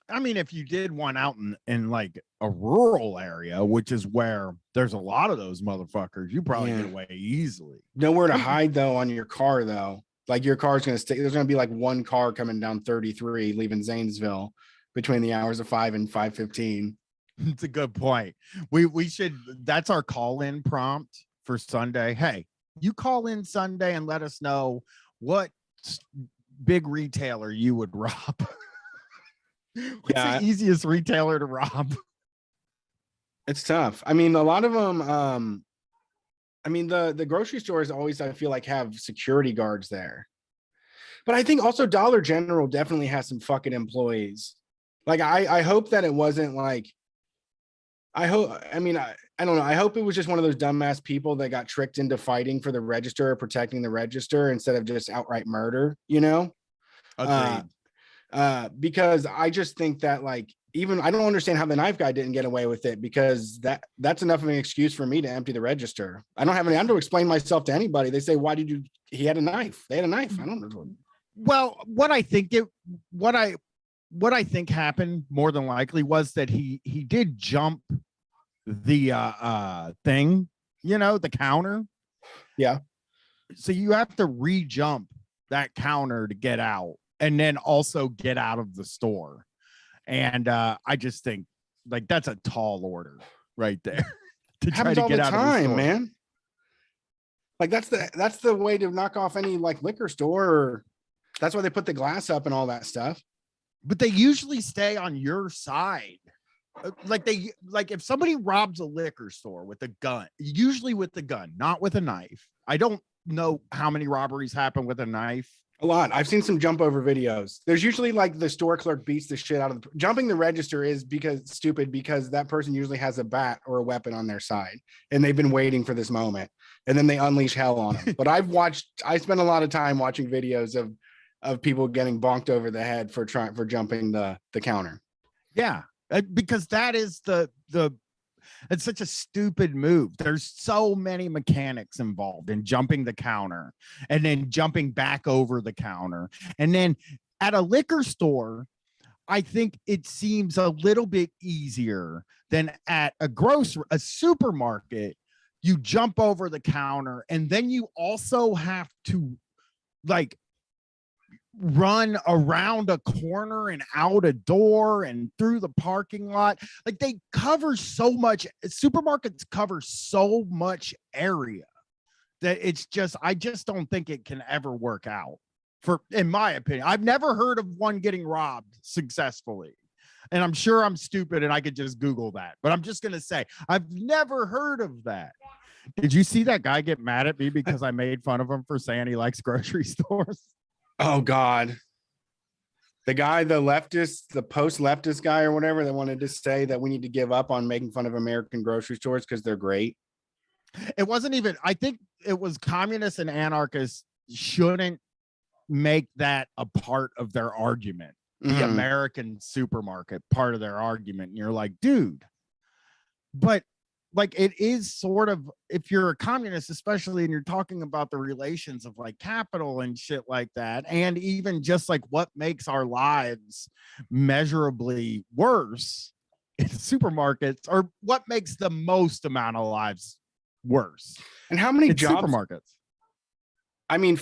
I mean, if you did one out in like a rural area, which is where there's a lot of those motherfuckers, you probably get away easily. Nowhere to hide though on your car though. Like your car's going to stay. There's going to be like one car coming down 33 leaving Zanesville between the hours of 5 and 5:15. It's a good point. We should, that's our call-in prompt for Sunday. Hey, you call in Sunday and let us know what big retailer you would rob. What's the easiest retailer to rob? It's tough. I mean, a lot of them, I mean, the grocery stores always, I feel like, have security guards there. But I think also Dollar General definitely has some fucking employees. Like, I hope that it wasn't like, I don't know. I hope it was just one of those dumbass people that got tricked into fighting for the register or protecting the register instead of just outright murder, you know? Agreed. Because I just think that, like, even I don't understand how the knife guy didn't get away with it, because that's enough of an excuse for me to empty the register. I don't have any, I have to explain myself to anybody. They say, why did you, he had a knife. They had a knife. I don't know. Well, what I think happened more than likely was that he did jump the thing, you know, the counter. Yeah. So you have to re-jump that counter to get out, and then also get out of the store. And I just think, like, that's a tall order right there to try to get out of the store, man. Like, that's the way to knock off any, like, liquor store, or that's why they put the glass up and all that stuff. But they usually stay on your side. Like, if somebody robs a liquor store with a gun, usually with the gun, not with a knife. I don't know how many robberies happen with a knife. A lot. I've seen some jump over videos. There's usually, like, the store clerk beats the shit out of jumping the register is stupid because that person usually has a bat or a weapon on their side, and they've been waiting for this moment, and then they unleash hell on them. But I spent a lot of time watching videos of people getting bonked over the head for jumping the counter. Yeah, because that is it's such a stupid move. There's so many mechanics involved in jumping the counter and then jumping back over the counter. And then at a liquor store, I think it seems a little bit easier than at a supermarket. You jump over the counter, and then you also have to, like, run around a corner and out a door and through the parking lot. Like, they cover so much, supermarkets cover so much area that I just don't think it can ever work out, in my opinion. I've never heard of one getting robbed successfully, and I'm sure I'm stupid and I could just Google that, but I'm just gonna say I've never heard of that. Did you see that guy get mad at me because I made fun of him for saying he likes grocery stores? Oh God. The guy, the post-leftist guy or whatever, that wanted to say that we need to give up on making fun of American grocery stores because they're great. It wasn't even, I think it was communists and anarchists shouldn't make that a part of their argument. The American supermarket part of their argument. And you're like, dude, but, like, it is sort of, if you're a communist, especially, and you're talking about the relations of, like, capital and shit like that, and even just, like, what makes our lives measurably worse in supermarkets, or what makes the most amount of lives worse. And how many jobs? Supermarkets. I mean,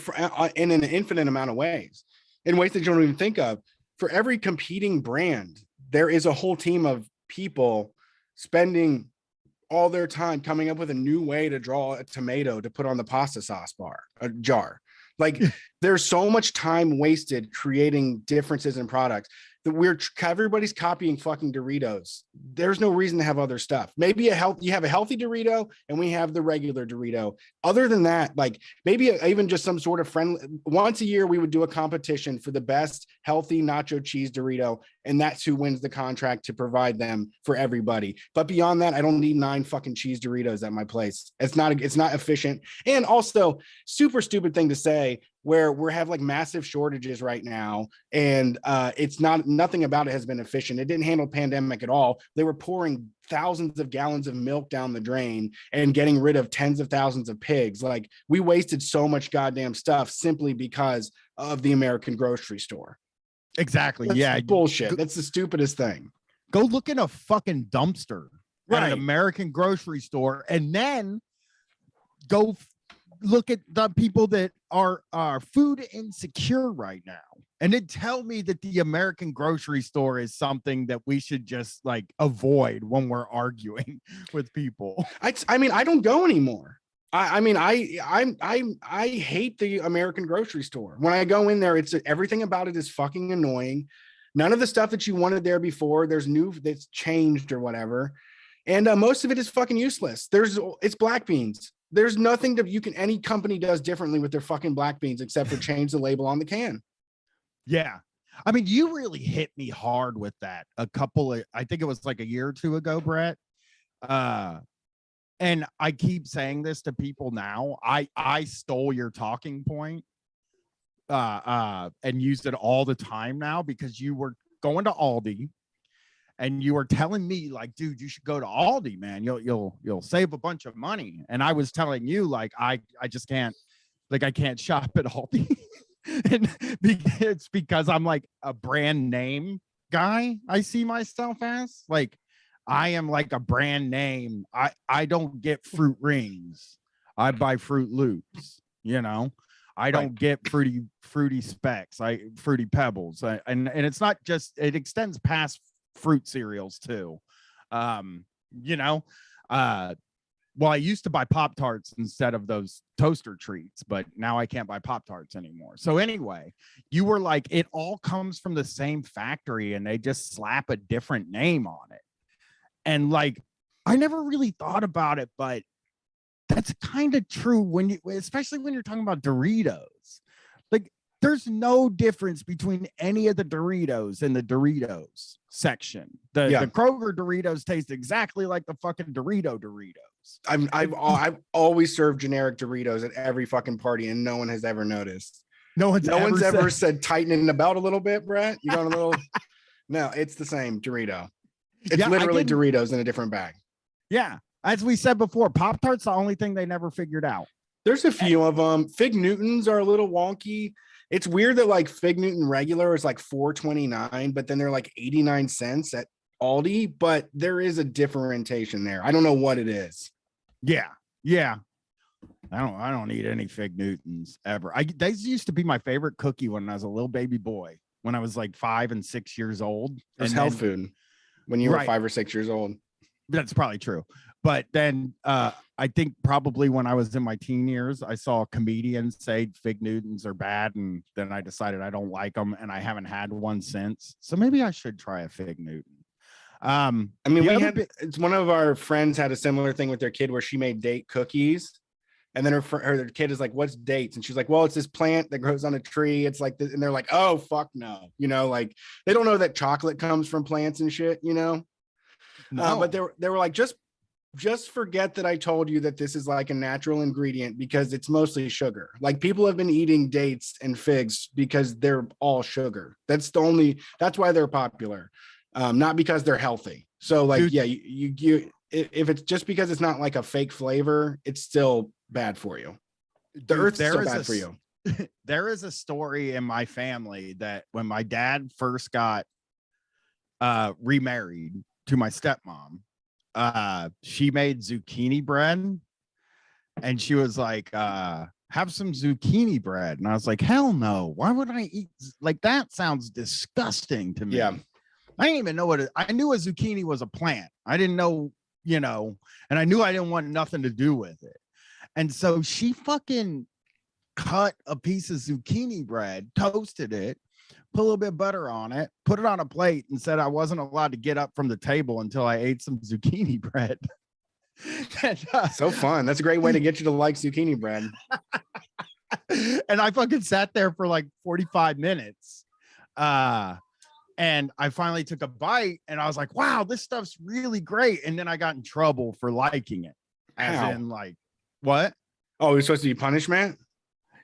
in an infinite amount of ways, in ways that you don't even think of. For every competing brand, there is a whole team of people spending all their time coming up with a new way to draw a tomato to put on the pasta sauce jar. Like, there's so much time wasted creating differences in products that everybody's copying fucking Doritos. There's no reason to have other stuff. Maybe you have a healthy Dorito and we have the regular Dorito. Other than that, like, maybe even just some sort of friendly, once a year we would do a competition for the best healthy nacho cheese Dorito, and that's who wins the contract to provide them for everybody. But beyond that, I don't need 9 fucking cheese Doritos at my place. It's not efficient. And also, super stupid thing to say, where we have, like, massive shortages right now, and nothing about it has been efficient. It didn't handle pandemic at all. They were pouring thousands of gallons of milk down the drain and getting rid of tens of thousands of pigs. Like, we wasted so much goddamn stuff simply because of the American grocery store. Exactly. That's bullshit. That's the stupidest thing. Go look in a fucking dumpster at Right. an American grocery store, and then go look at the people that are food insecure right now. and then tell me that the American grocery store is something that we should just like avoid when we're arguing with people. I mean, I don't go anymore. I mean, I hate the American grocery store. When I go in there, it's everything about it is fucking annoying. None of the stuff that you wanted there before, that's changed or whatever. And most of it is fucking useless. It's black beans. There's nothing that any company does differently with their fucking black beans except for change the label on the can. Yeah. I mean, you really hit me hard with that I think it was like a year or two ago, Brett. And I keep saying this to people now. I stole your talking point and used it all the time now, because you were going to Aldi and you were telling me like, dude, you should go to Aldi, man. You'll save a bunch of money. And I was telling you like, I just can't, like, I can't shop at Aldi. And it's because I'm like a brand name guy. I see myself as like, I am like a brand name. I don't get fruit rings. I buy Fruit Loops, you know. I don't get fruity specks. Fruity pebbles. And it's not just, it extends past fruit cereals too. You know, well, I used to buy Pop-Tarts instead of those toaster treats, but now I can't buy Pop-Tarts anymore. So anyway, you were like, it all comes from the same factory and they just slap a different name on it. And like, I never really thought about it, but that's kind of true especially when you're talking about Doritos. Like, there's no difference between any of the Doritos in the Doritos section. The Kroger Doritos taste exactly like the fucking Doritos. I've always served generic Doritos at every fucking party, and no one has ever noticed. No one's ever said tightening the belt a little bit, Brett. You going a little? No, it's the same Dorito. It's literally Doritos in a different bag. Yeah. As we said before, Pop-Tart's the only thing they never figured out. There's a few of them. Fig Newtons are a little wonky. It's weird that like Fig Newton regular is like $4.29, but then they're like 89 cents at Aldi, but there is a differentiation there. I don't know what it is. Yeah. I don't eat any Fig Newtons ever. These used to be my favorite cookie when I was a little baby boy, when I was like 5 and 6 years old. It was health food when you were 5 or 6 years old. That's probably true. But then I think probably when I was in my teen years, I saw a comedian say Fig Newtons are bad. And then I decided I don't like them. And I haven't had one since. So maybe I should try a Fig Newton. I mean, it's one of our friends had a similar thing with their kid where she made date cookies. And then her kid is like, what's dates? And she's like, well, it's this plant that grows on a tree. It's like this. And they're like, oh, fuck no. You know, like they don't know that chocolate comes from plants and shit, you know? No. But they were like, just forget that I told you that this is like a natural ingredient because it's mostly sugar. Like people have been eating dates and figs because they're all sugar. That's why they're popular. Not because they're healthy. So like, dude, yeah, you if it's just because it's not like a fake flavor, it's still bad for you. The earth's still bad for you. There is a story in my family that when my dad first got remarried to my stepmom, she made zucchini bread and she was like, have some zucchini bread. And I was like, hell no. Why would I eat? Like, that sounds disgusting to me. Yeah. I didn't even know I knew a zucchini was a plant. I didn't know, you know, and I knew I didn't want nothing to do with it. And so she fucking cut a piece of zucchini bread, toasted it, put a little bit of butter on it, put it on a plate, and said I wasn't allowed to get up from the table until I ate some zucchini bread. And, so fun. That's a great way to get you to like zucchini bread. And I fucking sat there for like 45 minutes. And I finally took a bite and I was like, wow, this stuff's really great. And then I got in trouble for liking it. As in like, what? Oh, it was supposed to be punishment?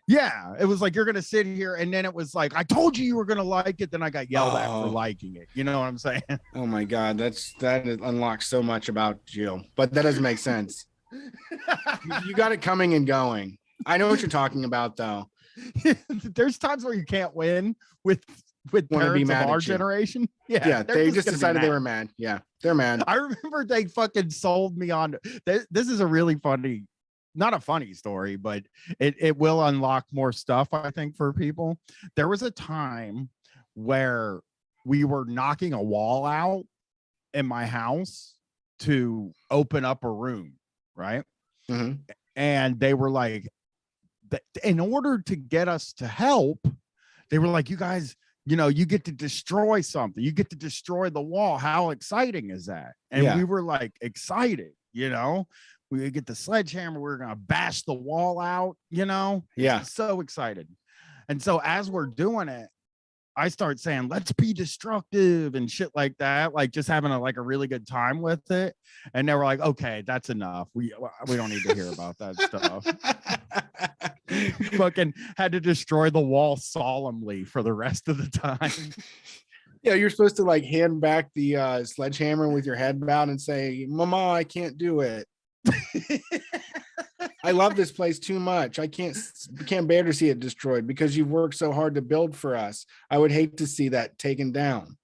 Yeah, it was like, you're gonna sit here, and then it was like, I told you were gonna like it. Then I got yelled at for liking it. You know what I'm saying? Oh my god, that unlocks so much about you, but that doesn't make sense. You got it coming and going. I know what you're talking about, though. There's times where you can't win with parents of our generation. Yeah, they just decided they were mad. Yeah, they're mad. I remember they fucking sold me on. This is a really funny not a funny story, but it will unlock more stuff, I think, for people. There was a time where we were knocking a wall out in my house to open up a room, right? Mm-hmm. And they were like, in order to get us to help, they were like, you guys, you get to destroy something. You get to destroy the wall. How exciting is that? And we were like excited, we get the sledgehammer. We're going to bash the wall out, Yeah. So excited. And so as we're doing it, I start saying, let's be destructive and shit like that. Like just having a really good time with it. And they were like, okay, that's enough. We don't need to hear about that stuff. Fucking had to destroy the wall solemnly for the rest of the time. Yeah, you're supposed to like hand back the sledgehammer with your head bowed and say, Mama, I can't do it. I love this place too much. I can't bear to see it destroyed because you've worked so hard to build for us. I would hate to see that taken down.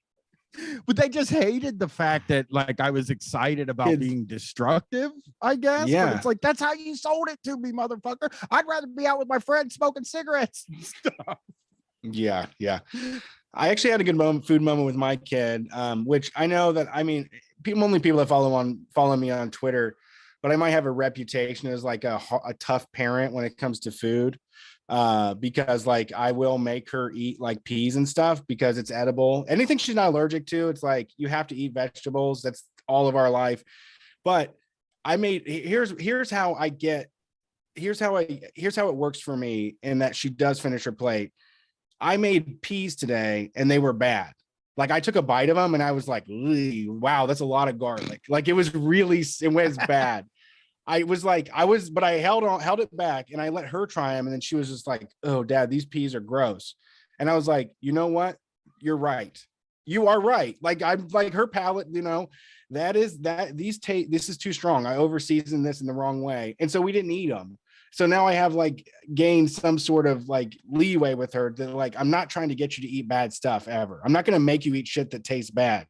But they just hated the fact that like I was excited about being destructive, I guess. Yeah. But it's like, that's how you sold it to me, motherfucker. I'd rather be out with my friends smoking cigarettes and stuff. Yeah. I actually had a good food moment with my kid, which I know that, only people that follow me on Twitter, but I might have a reputation as like a tough parent when it comes to food, because like I will make her eat like peas and stuff because it's edible. Anything she's not allergic to, it's like you have to eat vegetables. That's all of our life. But here's how it works for me, in that she does finish her plate. I made peas today and they were bad. Like I took a bite of them and I was like, wow, that's a lot of garlic. Like it was bad. But I held it back and I let her try them. And then she was just like, oh, Dad, these peas are gross. And I was like, you know what? You're right. You are right. Like I'm like her palate, this is too strong. I over seasoned this in the wrong way. And so we didn't eat them. So now I have like gained some sort of like leeway with her that like, I'm not trying to get you to eat bad stuff ever. I'm not going to make you eat shit that tastes bad,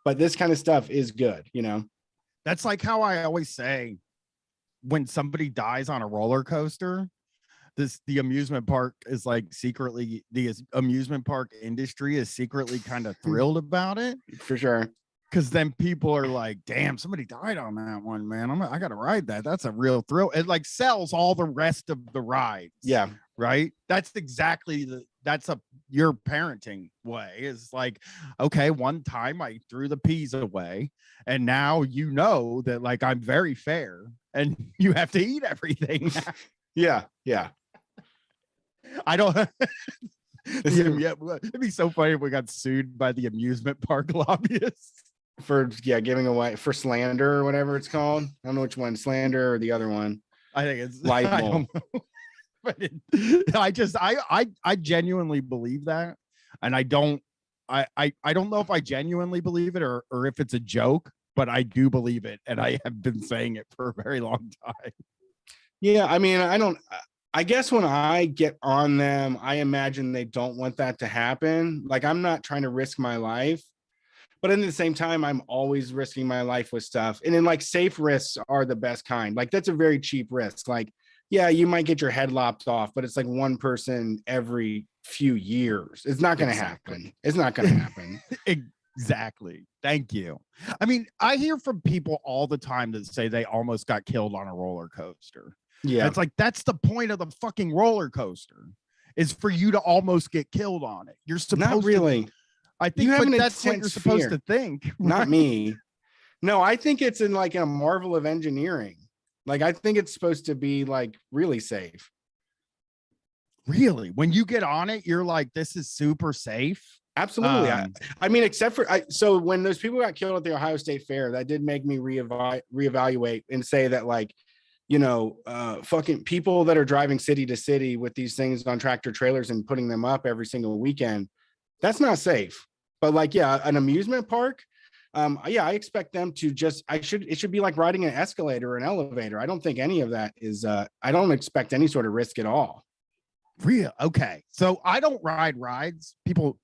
but this kind of stuff is good, That's like how I always say when somebody dies on a roller coaster, the amusement park is like secretly, the amusement park industry is secretly kind of thrilled about it. For sure. Because then people are like, damn, somebody died on that one, man. I got to ride that. That's a real thrill. It like sells all the rest of the rides. Yeah. Right. That's exactly your parenting way is like, okay, one time I threw the peas away and now that like I'm very fair and you have to eat everything. Yeah. I don't. It'd be so funny if we got sued by the amusement park lobbyists for giving away for slander or whatever it's called. I don't know which one, slander or the other one. I think it's libel. I don't know. But I genuinely believe that, and I don't know if I genuinely believe it or if it's a joke, but I do believe it, and I have been saying it for a very long time. Yeah, I guess when I get on them, I imagine they don't want that to happen. Like I'm not trying to risk my life, but at the same time, I'm always risking my life with stuff. And then like safe risks are the best kind. Like that's a very cheap risk. Like, yeah, you might get your head lopped off, but it's like one person every few years. It's not going to happen. It's not going to happen. Exactly. Thank you. I mean, I hear from people all the time that say they almost got killed on a roller coaster. Yeah. And it's like, that's the point of the fucking roller coaster is for you to almost get killed on it. You're supposed not really. I think that's what you're supposed to think. Right? Not me. No, I think it's in like a marvel of engineering. Like, I think it's supposed to be like really safe. Really? When you get on it, you're like, this is super safe. Absolutely. I mean, except for, so when those people got killed at the Ohio State Fair, that did make me reevaluate and say that like, fucking people that are driving city to city with these things on tractor trailers and putting them up every single weekend, that's not safe. But like, yeah, an amusement park, I expect them to it should be like riding an escalator or an elevator. I don't think any of that is, I don't expect any sort of risk at all. Real. Okay. So I don't ride rides. People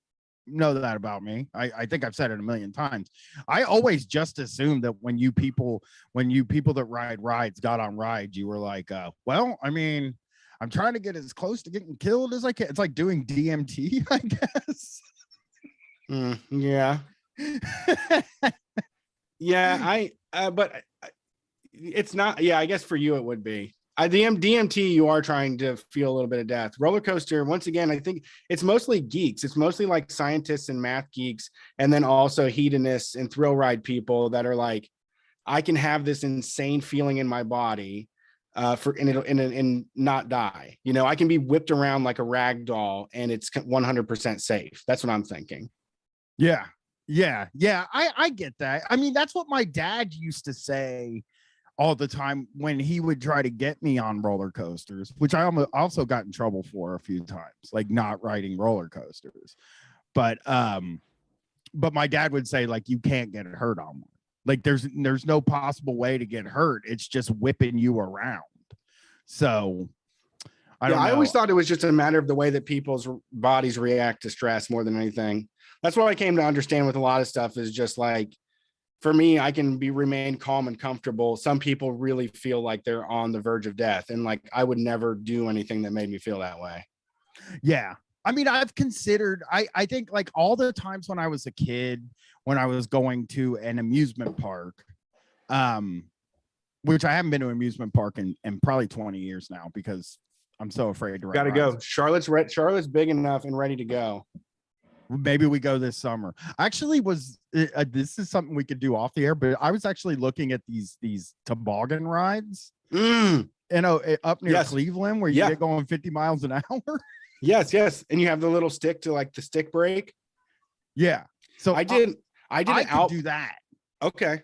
know that about me. I think I've said it a million times. I always just assumed that when you people that ride rides got on rides, you were like, well, I mean, I'm trying to get as close to getting killed as I can. It's like doing DMT, I guess. Yeah. Yeah, but it's not. Yeah, I guess for you it would be. DMT, you are trying to feel a little bit of death. Roller coaster, once again, I think it's mostly geeks. It's mostly like scientists and math geeks, and then also hedonists and thrill ride people that are like, I can have this insane feeling in my body, and not die. You know, I can be whipped around like a rag doll, and it's 100% safe. That's what I'm thinking. Yeah. I get that. I mean, that's what my dad used to say all the time when he would try to get me on roller coasters, which I also got in trouble for a few times, like not riding roller coasters. But my dad would say, like, you can't get hurt on one. Like there's no possible way to get hurt. It's just whipping you around. So I always thought it was just a matter of the way that people's bodies react to stress more than anything. That's what I came to understand with a lot of stuff is just like, for me, I can remain calm and comfortable. Some people really feel like they're on the verge of death. And like, I would never do anything that made me feel that way. Yeah. I mean, I've considered, I think like all the times when I was a kid, when I was going to an amusement park, which I haven't been to an amusement park in probably 20 years now because I'm so afraid to ride. Gotta go. Charlotte's big enough and ready to go. Maybe we go this summer. Actually, this is something we could do off the air, but I was actually looking at these toboggan rides, you know, up near Cleveland, where you get going 50 miles an hour. Yes. And you have the little stick to like the stick brake. Yeah. So I could do that. Okay.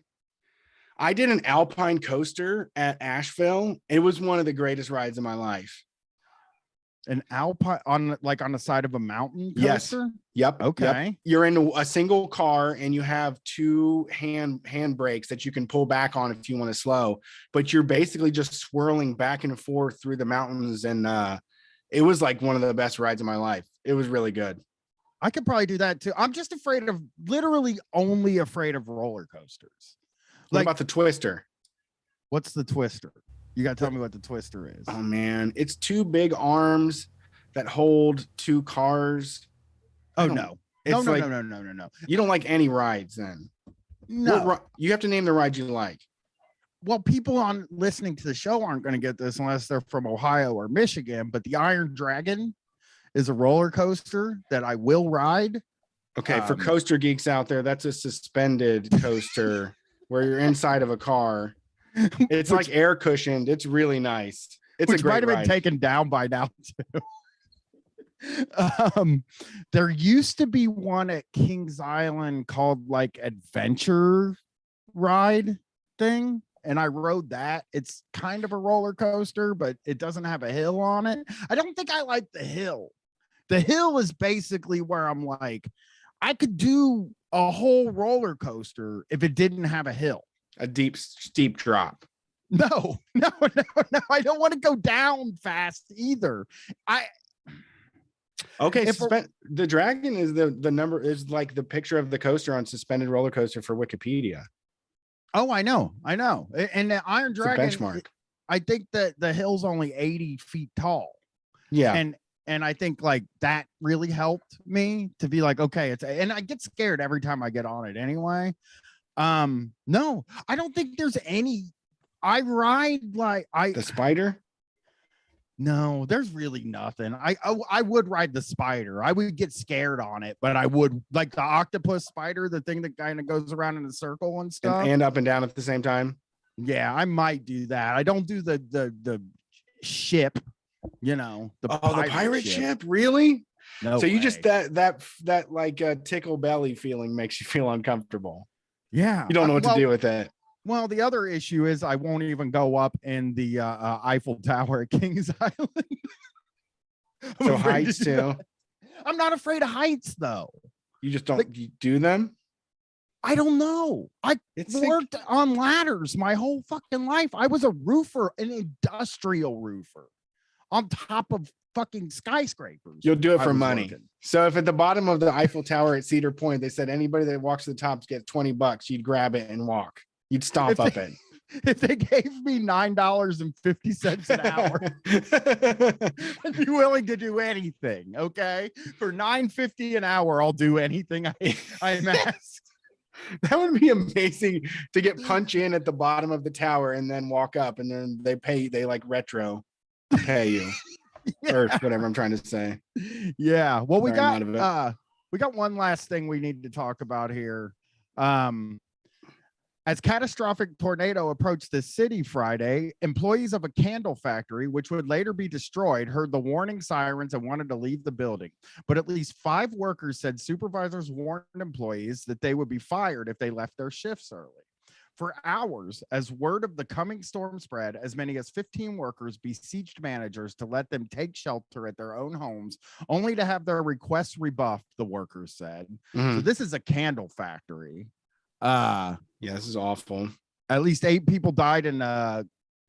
I did an Alpine coaster at Asheville. It was one of the greatest rides of my life. An Alpine on the side of a mountain coaster? Yes. Yep. Okay. Yep. You're in a single car and you have two hand brakes that you can pull back on if you want to slow, but you're basically just swirling back and forth through the mountains. And it was like one of the best rides of my life. It was really good. I could probably do that too. I'm just literally only afraid of roller coasters. What about the Twister? What's the Twister? You got to tell me what the Twister is. Oh man, it's two big arms that hold two cars. Oh no. No. You don't like any rides then? No. You have to name the ride you like. Well, people listening to the show aren't going to get this unless they're from Ohio or Michigan, but the Iron Dragon is a roller coaster that I will ride. Okay, for coaster geeks out there, that's a suspended coaster where you're inside of a car. It's like air cushioned. It's really nice. It's a great ride. Might have been taken down by now too. There used to be one at Kings Island called like Adventure Ride thing, and I rode that. It's kind of a roller coaster, but it doesn't have a hill on it. I don't think I like the hill. The hill is basically where I'm like, I could do a whole roller coaster if it didn't have a hill. A deep, steep drop. No. I don't want to go down fast either. The dragon is the number is like the picture of the coaster on suspended roller coaster for Wikipedia. Oh, I know. And the Iron Dragon benchmark. I think that the hill's only 80 feet tall. Yeah. And I think like that really helped me to be like, okay, and I get scared every time I get on it anyway. No, I don't think there's any. I ride like the Spider. No, there's really nothing. I would ride the Spider. I would get scared on it, but I would like the octopus spider, the thing that kind of goes around in a circle and stuff, and up and down at the same time. Yeah, I might do that. I don't do the ship. You know, the pirate ship. Really? No. So you just that like tickle belly feeling makes you feel uncomfortable. Yeah, you don't know what to do with it. Well, the other issue is I won't even go up in the Eiffel Tower at Kings Island. So heights too. I'm not afraid of heights though. You just don't do them? I don't know. I worked on ladders my whole fucking life. I was a roofer, an industrial roofer. on top of fucking skyscrapers. You'll do it I for was money. working. So if at the bottom of the Eiffel Tower at Cedar Point, they said anybody that walks to the top gets $20, you'd grab it and walk. You'd stomp up it. If they gave me $9.50 an hour, I'd be willing to do anything. Okay, for $9.50 an hour, I'll do anything I'm asked. That would be amazing to get punch in at the bottom of the tower and then walk up, and then they like retro pay you. Yeah. Or whatever I'm trying to say. Yeah. Well, we got one last thing we need to talk about here. As catastrophic tornado approached the city Friday, employees of a candle factory, which would later be destroyed, heard the warning sirens and wanted to leave the building. But at least 5 workers said supervisors warned employees that they would be fired if they left their shifts early. For hours, as word of the coming storm spread, as many as 15 workers besieged managers to let them take shelter at their own homes, only to have their requests rebuffed, the workers said. So this is a candle factory. Yeah, this is awful. At least 8 people died in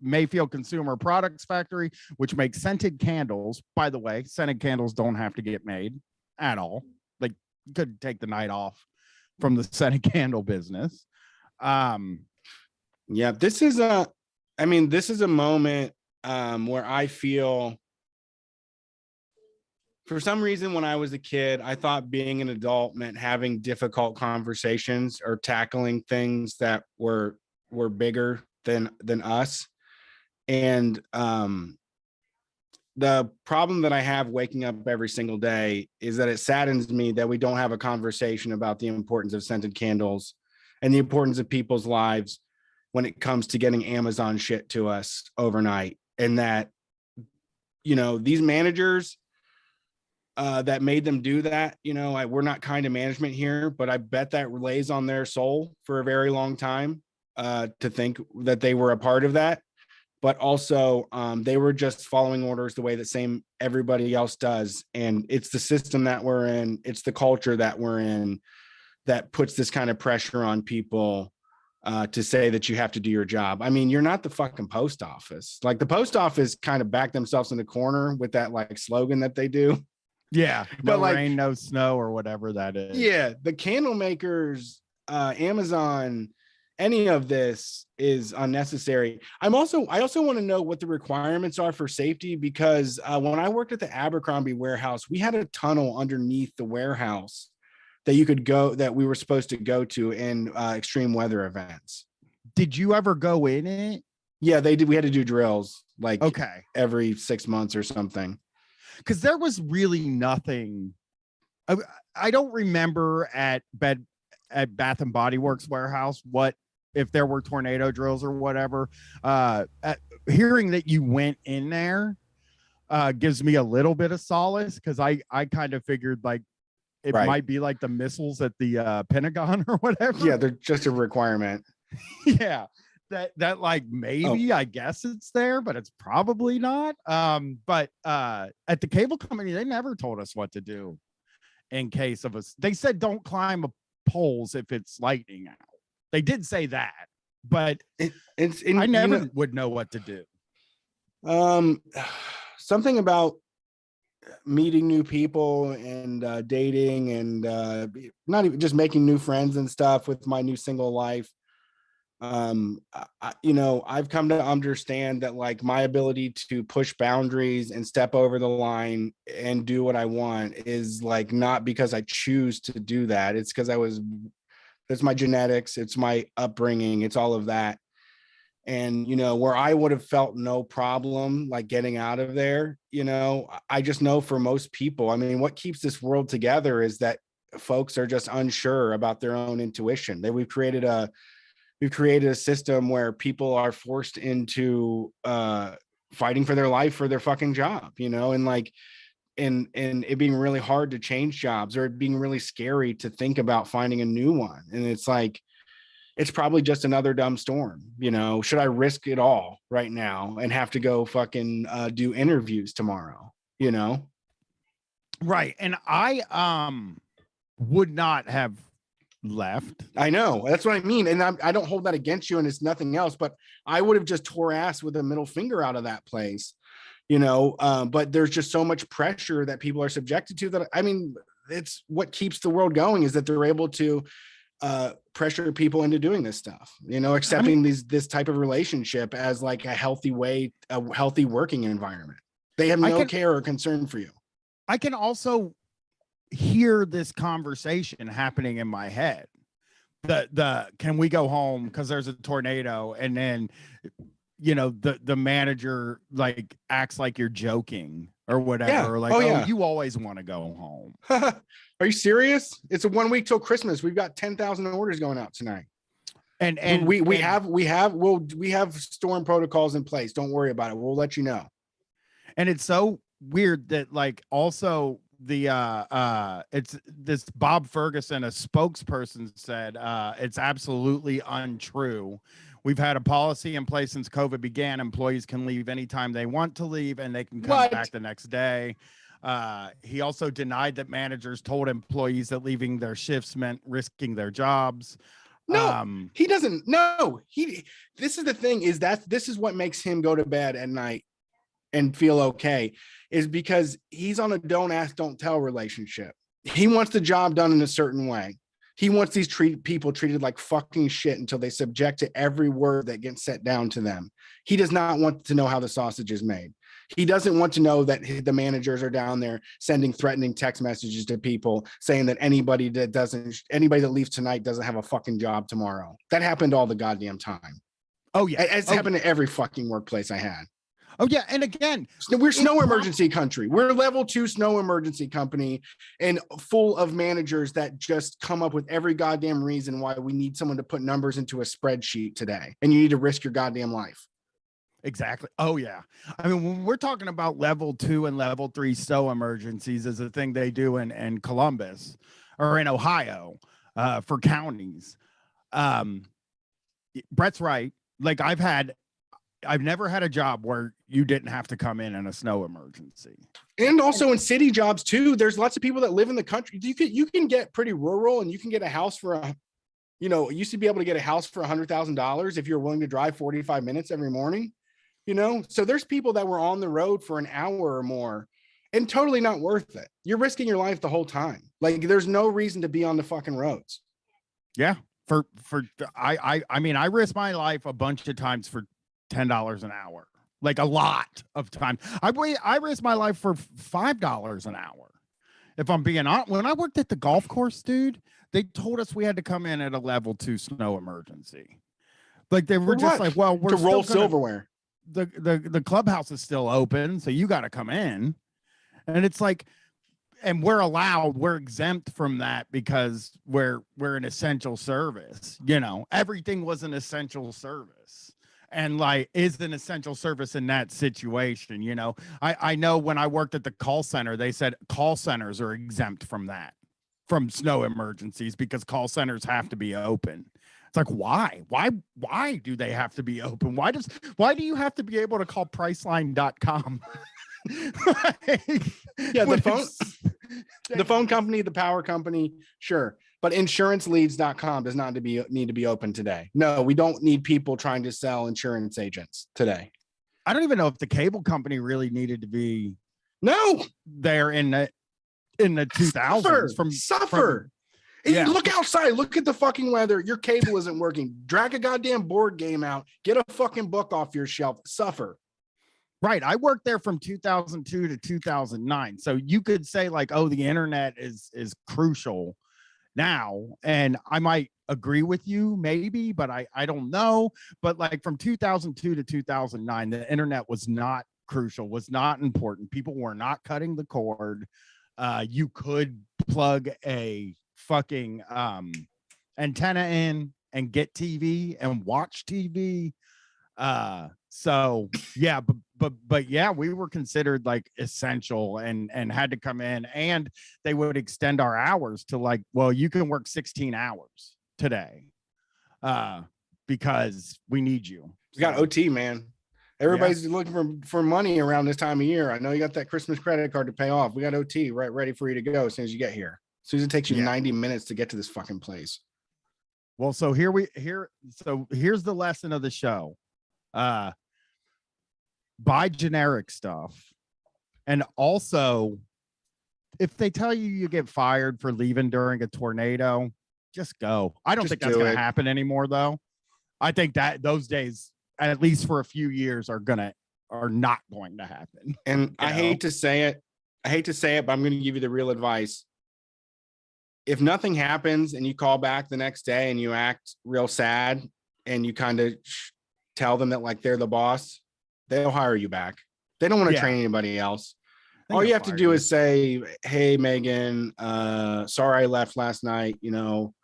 Mayfield Consumer Products Factory, which makes scented candles. By the way, scented candles don't have to get made at all. Like, you could take the night off from the scented candle business. Yeah, this is a moment where I feel, for some reason, when I was a kid, I thought being an adult meant having difficult conversations or tackling things that were bigger than us. And the problem that I have waking up every single day is that it saddens me that we don't have a conversation about the importance of scented candles and the importance of people's lives when it comes to getting Amazon shit to us overnight. And that, these managers that made them do that, we're not kind of management here, but I bet that lays on their soul for a very long time to think that they were a part of that. But also they were just following orders the way that everybody else does. And it's the system that we're in. It's the culture that we're in that puts this kind of pressure on people to say that you have to do your job. I mean, you're not the fucking post office. Like, the post office kind of backed themselves in the corner with that like slogan that they do. Yeah, but no rain, no snow, or whatever that is. Yeah, the candle makers, Amazon, any of this is unnecessary. I also want to know what the requirements are for safety, because when I worked at the Abercrombie warehouse, we had a tunnel underneath the warehouse that we were supposed to go to in extreme weather events. Did you ever go in it? Yeah, they did. We had to do drills like okay every 6 months or something. Because there was really nothing. I don't remember at Bath and Body Works warehouse what if there were tornado drills or whatever. Hearing that you went in there gives me a little bit of solace, because I kind of figured like it might be like the missiles at the Pentagon or whatever. Yeah, they're just a requirement. Yeah. That like maybe I guess it's there, but it's probably not. But at the cable company, they never told us what to do in case of us. They said don't climb poles if it's lightning out. They did say that, but I never would know what to do. Something about meeting new people and dating and not even just making new friends and stuff with my new single life. I've come to understand that like my ability to push boundaries and step over the line and do what I want is like not because I choose to do that. It's because it's my genetics, it's my upbringing, it's all of that. And where I would have felt no problem like getting out of there, I just know for most people, I mean, what keeps this world together is that folks are just unsure about their own intuition. We've created a system where people are forced into fighting for their life for their fucking job, and like, and it being really hard to change jobs, or it being really scary to think about finding a new one. And it's like, it's probably just another dumb storm. Should I risk it all right now and have to go fucking do interviews tomorrow, Right. And I would not have left. I know, that's what I mean, and I don't hold that against you, and it's nothing else, but I would have just tore ass with a middle finger out of that place, But there's just so much pressure that people are subjected to that. I mean, it's what keeps the world going is that they're able to pressure people into doing this stuff, accepting this type of relationship as like a healthy working environment. They have no care or concern for you. I can also hear this conversation happening in my head. Can we go home because there's a tornado? And then the manager like acts like you're joking or whatever. Yeah. You always want to go home. Are you serious? It's a 1 week till Christmas. We've got 10,000 orders going out tonight. And we have storm protocols in place. Don't worry about it. We'll let you know. And it's so weird that like also it's this Bob Ferguson, a spokesperson, said it's absolutely untrue. We've had a policy in place since COVID began. Employees can leave anytime they want to leave and they can come back the next day. He also denied that managers told employees that leaving their shifts meant risking their jobs. No, he doesn't. No, this is the thing is that this is what makes him go to bed at night and feel okay, is because he's on a don't ask, don't tell relationship. He wants the job done in a certain way. He wants these people treated like fucking shit until they subject to every word that gets set down to them. He does not want to know how the sausage is made. He doesn't want to know that the managers are down there sending threatening text messages to people saying that anybody that leaves tonight doesn't have a fucking job tomorrow. That happened all the goddamn time. Oh yeah. It's happened to every fucking workplace I had. Oh yeah, and again, we're snow emergency country. We're level 2 snow emergency company, and full of managers that just come up with every goddamn reason why we need someone to put numbers into a spreadsheet today, and you need to risk your goddamn life. Exactly. Oh yeah. I mean, when we're talking about level 2 and level 3 snow emergencies, is a thing they do in Columbus or in Ohio for counties. Brett's right. Like I've never had a job where you didn't have to come in a snow emergency. And also in city jobs too, there's lots of people that live in the country. You can get pretty rural and you can get a house for you used to be able to get a house for $100,000 if you're willing to drive 45 minutes every morning, So there's people that were on the road for an hour or more and totally not worth it. You're risking your life the whole time. Like there's no reason to be on the fucking roads. Yeah. I mean, I risked my life a bunch of times for $10 an hour, like a lot of time. I risked my life for $5 an hour. If I'm being honest, when I worked at the golf course, dude, they told us we had to come in at a level 2 snow emergency. Like they were just like, well, we're to roll silverware. The clubhouse is still open, so you got to come in. And it's like, and we're exempt from that because we're an essential service. Everything was an essential service. And like is an essential service in that situation. I know when I worked at the call center, they said call centers are exempt from snow emergencies because call centers have to be open. It's like, why do they have to be open? Why do you have to be able to call priceline.com? Yeah, the phone company, the power company, sure. But insuranceleads.com does not need to be open today. No, we don't need people trying to sell insurance agents today. I don't even know if the cable company really needed to be there in the 2000s. Suffer. Look outside. Look at the fucking weather. Your cable isn't working. Drag a goddamn board game out. Get a fucking book off your shelf. Suffer. Right. I worked there from 2002 to 2009. So you could say like, oh, the internet is crucial now. And I might agree with you maybe, but I don't know. But like from 2002 to 2009, the internet was not crucial, was not important. People were not cutting the cord. You could plug a fucking antenna in and get TV and watch TV. So yeah, but yeah, we were considered like essential and had to come in, and they would extend our hours to like, well, you can work 16 hours today because we need you. We got OT, man. Everybody's looking for money around this time of year. I know you got that Christmas credit card to pay off. We got OT right ready for you to go as soon as you get here. As soon as it takes you 90 minutes to get to this fucking place. Well, so here's the lesson of the show. buy generic stuff. And also, if they tell you you get fired for leaving during a tornado, just go. I don't think that's going to happen anymore, though. I think that those days, at least for a few years, are not going to happen. And I hate to say it, but I'm going to give you the real advice. If nothing happens and you call back the next day and you act real sad and you kind of tell them that like they're the boss, they'll hire you back. They don't want to train anybody else. All you have to do is say, hey, Megan, sorry I left last night. You know,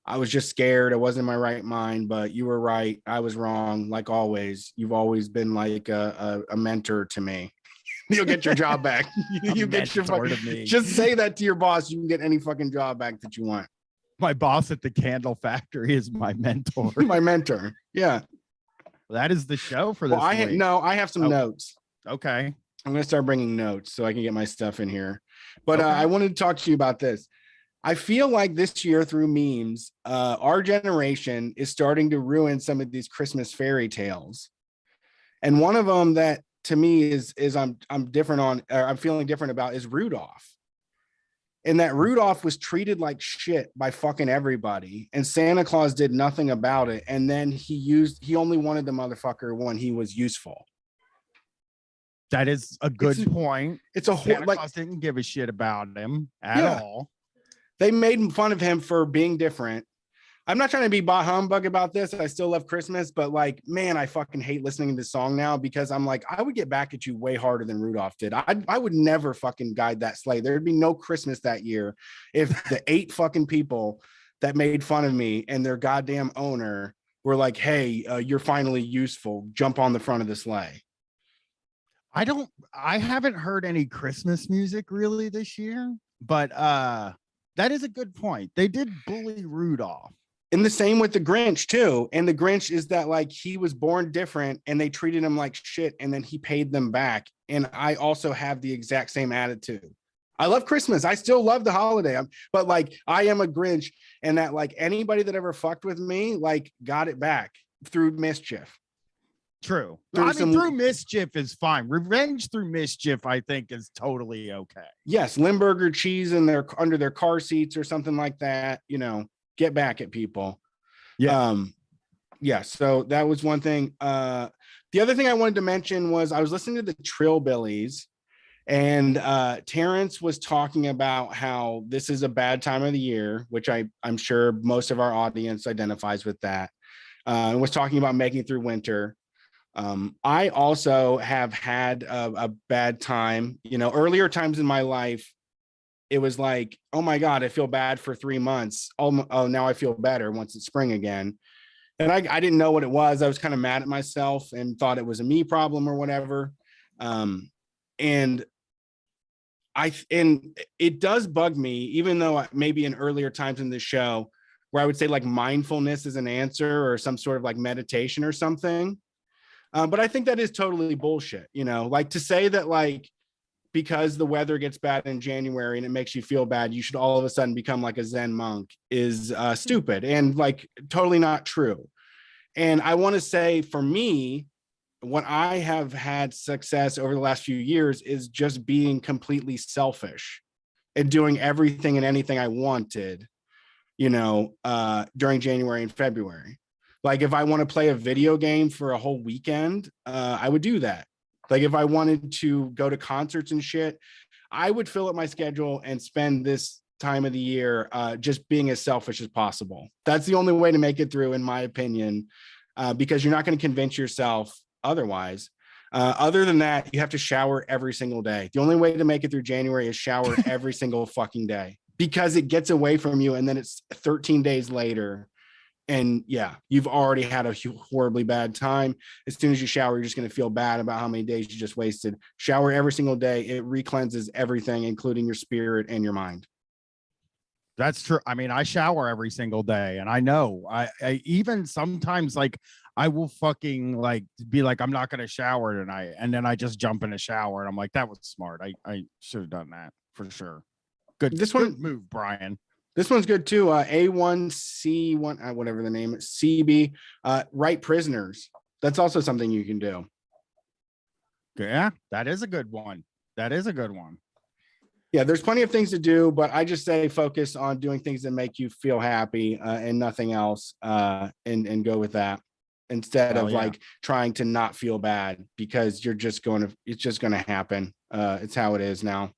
I was just scared. I wasn't in my right mind, but you were right. I was wrong. Like always, you've always been like a mentor to me. You'll get your job back. You get your just say that to your boss. You can get any fucking job back that you want. My boss at the candle factory is my mentor. My mentor. Yeah. That is the show for this. Well, I have some notes. Okay. I'm going to start bringing notes so I can get my stuff in here. But I wanted to talk to you about this. I feel like this year through memes, our generation is starting to ruin some of these Christmas fairy tales. And one of them that to me is I'm different on, I'm feeling different about is Rudolph. And that Rudolph was treated like shit by fucking everybody. And Santa Claus did nothing about it. And then he only wanted the motherfucker when he was useful. That is a good point. It's a Santa Claus didn't give a shit about him at all. They made fun of him for being different. I'm not trying to be bah humbug about this. I still love Christmas, but like, man, I fucking hate listening to this song now because I'm like, I would get back at you way harder than Rudolph did. I would never fucking guide that sleigh. There'd be no Christmas that year if the 8 fucking people that made fun of me and their goddamn owner were like, hey, you're finally useful. Jump on the front of the sleigh. I haven't heard any Christmas music really this year, but that is a good point. They did bully Rudolph. And the same with the Grinch too. And the Grinch is that like he was born different and they treated him like shit and then he paid them back. And I also have the exact same attitude. I love Christmas. I still love the holiday. But like I am a Grinch and that like anybody that ever fucked with me like got it back through mischief. True. Through mischief is fine. Revenge through mischief, I think, is totally okay. Yes, Limburger cheese under their car seats or something like that. You know, get back at people. Yeah. So that was one thing. The other thing I wanted to mention was I was listening to the Trillbillies, and Terrence was talking about how this is a bad time of the year, which I'm sure most of our audience identifies with that. And was talking about making it through winter. I also have had a bad time, you know, earlier times in my life, it was like, oh my God, I feel bad for 3 months. Oh, now I feel better once it's spring again. And I didn't know what it was. I was kind of mad at myself and thought it was a me problem or whatever. And it does bug me, even though maybe in earlier times in the show where I would say like mindfulness is an answer or some sort of like meditation or something. But I think that is totally bullshit, you know, like to say that like because the weather gets bad in January and it makes you feel bad, you should all of a sudden become like a Zen monk is stupid and like totally not true. And I want to say for me, what I have had success over the last few years is just being completely selfish and doing everything and anything I wanted, you know, during January and February. Like if I want to play a video game for a whole weekend, I would do that. Like if I wanted to go to concerts and shit, I would fill up my schedule and spend this time of the year just being as selfish as possible. That's the only way to make it through, in my opinion, because you're not going to convince yourself otherwise. Other than that, you have to shower every single day. The only way to make it through January is shower every single fucking day because it gets away from you. And then it's 13 days later. And yeah, you've already had a horribly bad time. As soon as you shower, you're just going to feel bad about how many days you just wasted. Shower every single day. It re-cleanses everything, including your spirit and your mind. That's true. I mean, I shower every single day and I know I even sometimes like I will fucking like be like, I'm not going to shower tonight. And then I just jump in a shower and I'm like, that was smart. I should have done that for sure. Good. Good move, Brian. This one's good too. A1C1, whatever the name is, CB, write prisoners. That's also something you can do. Yeah, that is a good one. That is a good one. Yeah, there's plenty of things to do, but I just say focus on doing things that make you feel happy and nothing else, and go with that instead of like trying to not feel bad, because it's just going to happen. It's how it is now.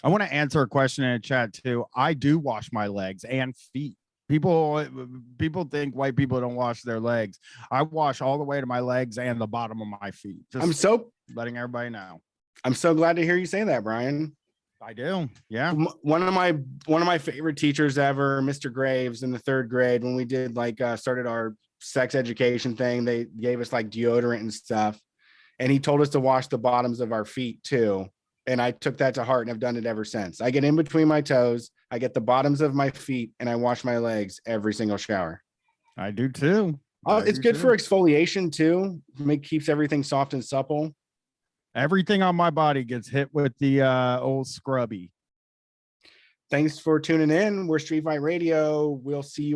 I want to answer a question in a chat too. I do wash my legs and feet. People think white people don't wash their legs. I wash all the way to my legs and the bottom of my feet. Just letting everybody know. I'm so glad to hear you say that, Brian. I do. Yeah. One of my favorite teachers ever, Mr. Graves, in the 3rd grade, when we did started our sex education thing, they gave us like deodorant and stuff. And he told us to wash the bottoms of our feet too. And I took that to heart and have done it ever since. I get in between my toes, I get the bottoms of my feet, and I wash my legs every single shower. I do too. It's good for exfoliation too. Keeps everything soft and supple. Everything on my body gets hit with the old scrubby. Thanks for tuning in. We're Street Fight Radio. We'll see you